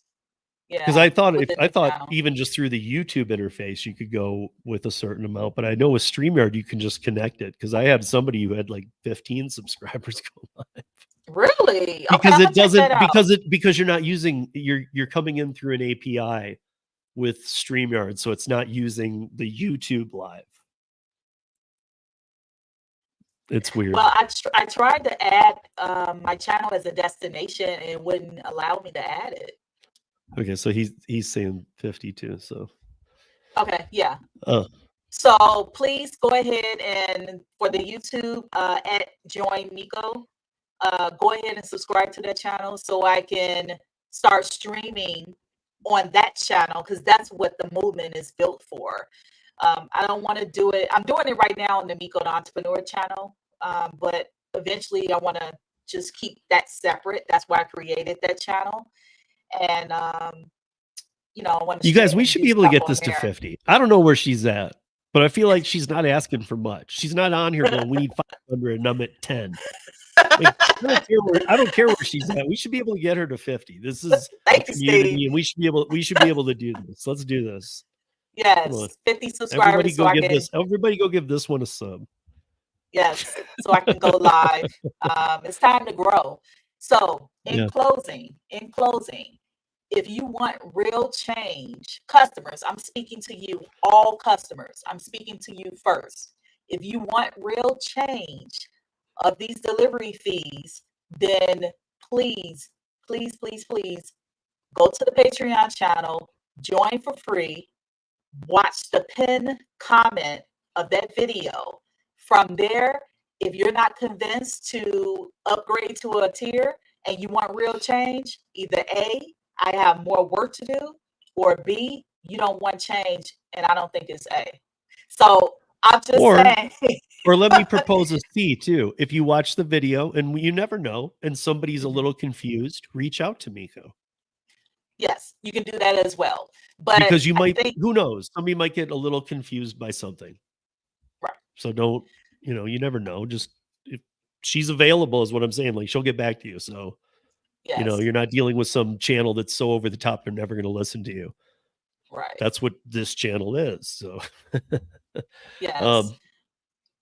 Because Yeah. I thought within the channel. even just through the YouTube interface you could go with a certain amount, but I know with StreamYard you can just connect it. Because I had somebody who had like 15 subscribers go live. Really? Okay, Because I'm it gonna check doesn't that out. because you're not using you're coming in through an API with StreamYard, so it's not using the YouTube live. It's weird. Well, I tried to add my channel as a destination and it wouldn't allow me to add it. Okay, so he's saying 52. So Okay, yeah. oh, So please go ahead and for the YouTube at Join Mico, go ahead and subscribe to that channel so I can start streaming on that channel, because that's what the movement is built for. I don't want to do it. I'm doing it right now on the Mico the Entrepreneur channel, but eventually I want to just keep that separate. That's why I created that channel. And you know, I want to you guys, we should be able to get this to 50. I don't know where she's at, but I feel like she's not asking for much. She's not on here going, we need 500 and I'm at 10. Like, I don't care where she's at. We should be able to get her to 50. This is a community, and we should be able to do this. Let's do this. Yes, 50 subscribers. Everybody go give this one a sub. Yes, so I can go live. It's time to grow. So in closing, if you want real change, customers, I'm speaking to you, all customers. I'm speaking to you first. If you want real change of these delivery fees, then please, please, please, please go to the Patreon channel, join for free, watch the pinned comment of that video. From there, if you're not convinced to upgrade to a tier and you want real change, either A, I have more work to do, or B, you don't want change and I don't think it's A. So I'm just saying. Or let me propose a C too. If you watch the video and you never know, and somebody's a little confused, reach out to Mico. Yes, you can do that as well. But because you might, who knows? Somebody might get a little confused by something. Right. So don't, you never know. Just if she's available is what I'm saying. Like she'll get back to you. So, you're not dealing with some channel that's so over the top they're never going to listen to you. Right. That's what this channel is. So, yes.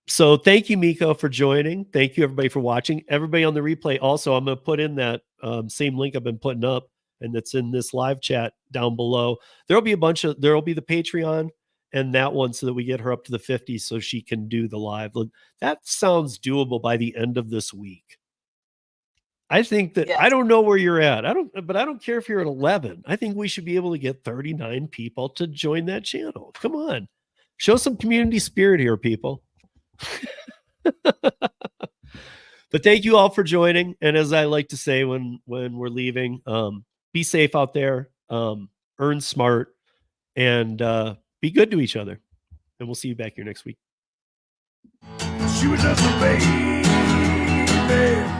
So thank you, Mico, for joining. Thank you, everybody, for watching. Everybody on the replay. Also, I'm going to put in that same link I've been putting up, and that's in this live chat down below. There'll be there'll be the Patreon and that one so that we get her up to the 50 so she can do the live. That sounds doable by the end of this week. I think that I don't know where you're at. But I don't care if you're at 11. I think we should be able to get 39 people to join that channel. Come on. Show some community spirit here, people. But thank you all for joining. And as I like to say when we're leaving, be safe out there, earn smart, and be good to each other. And we'll see you back here next week. She was just a baby.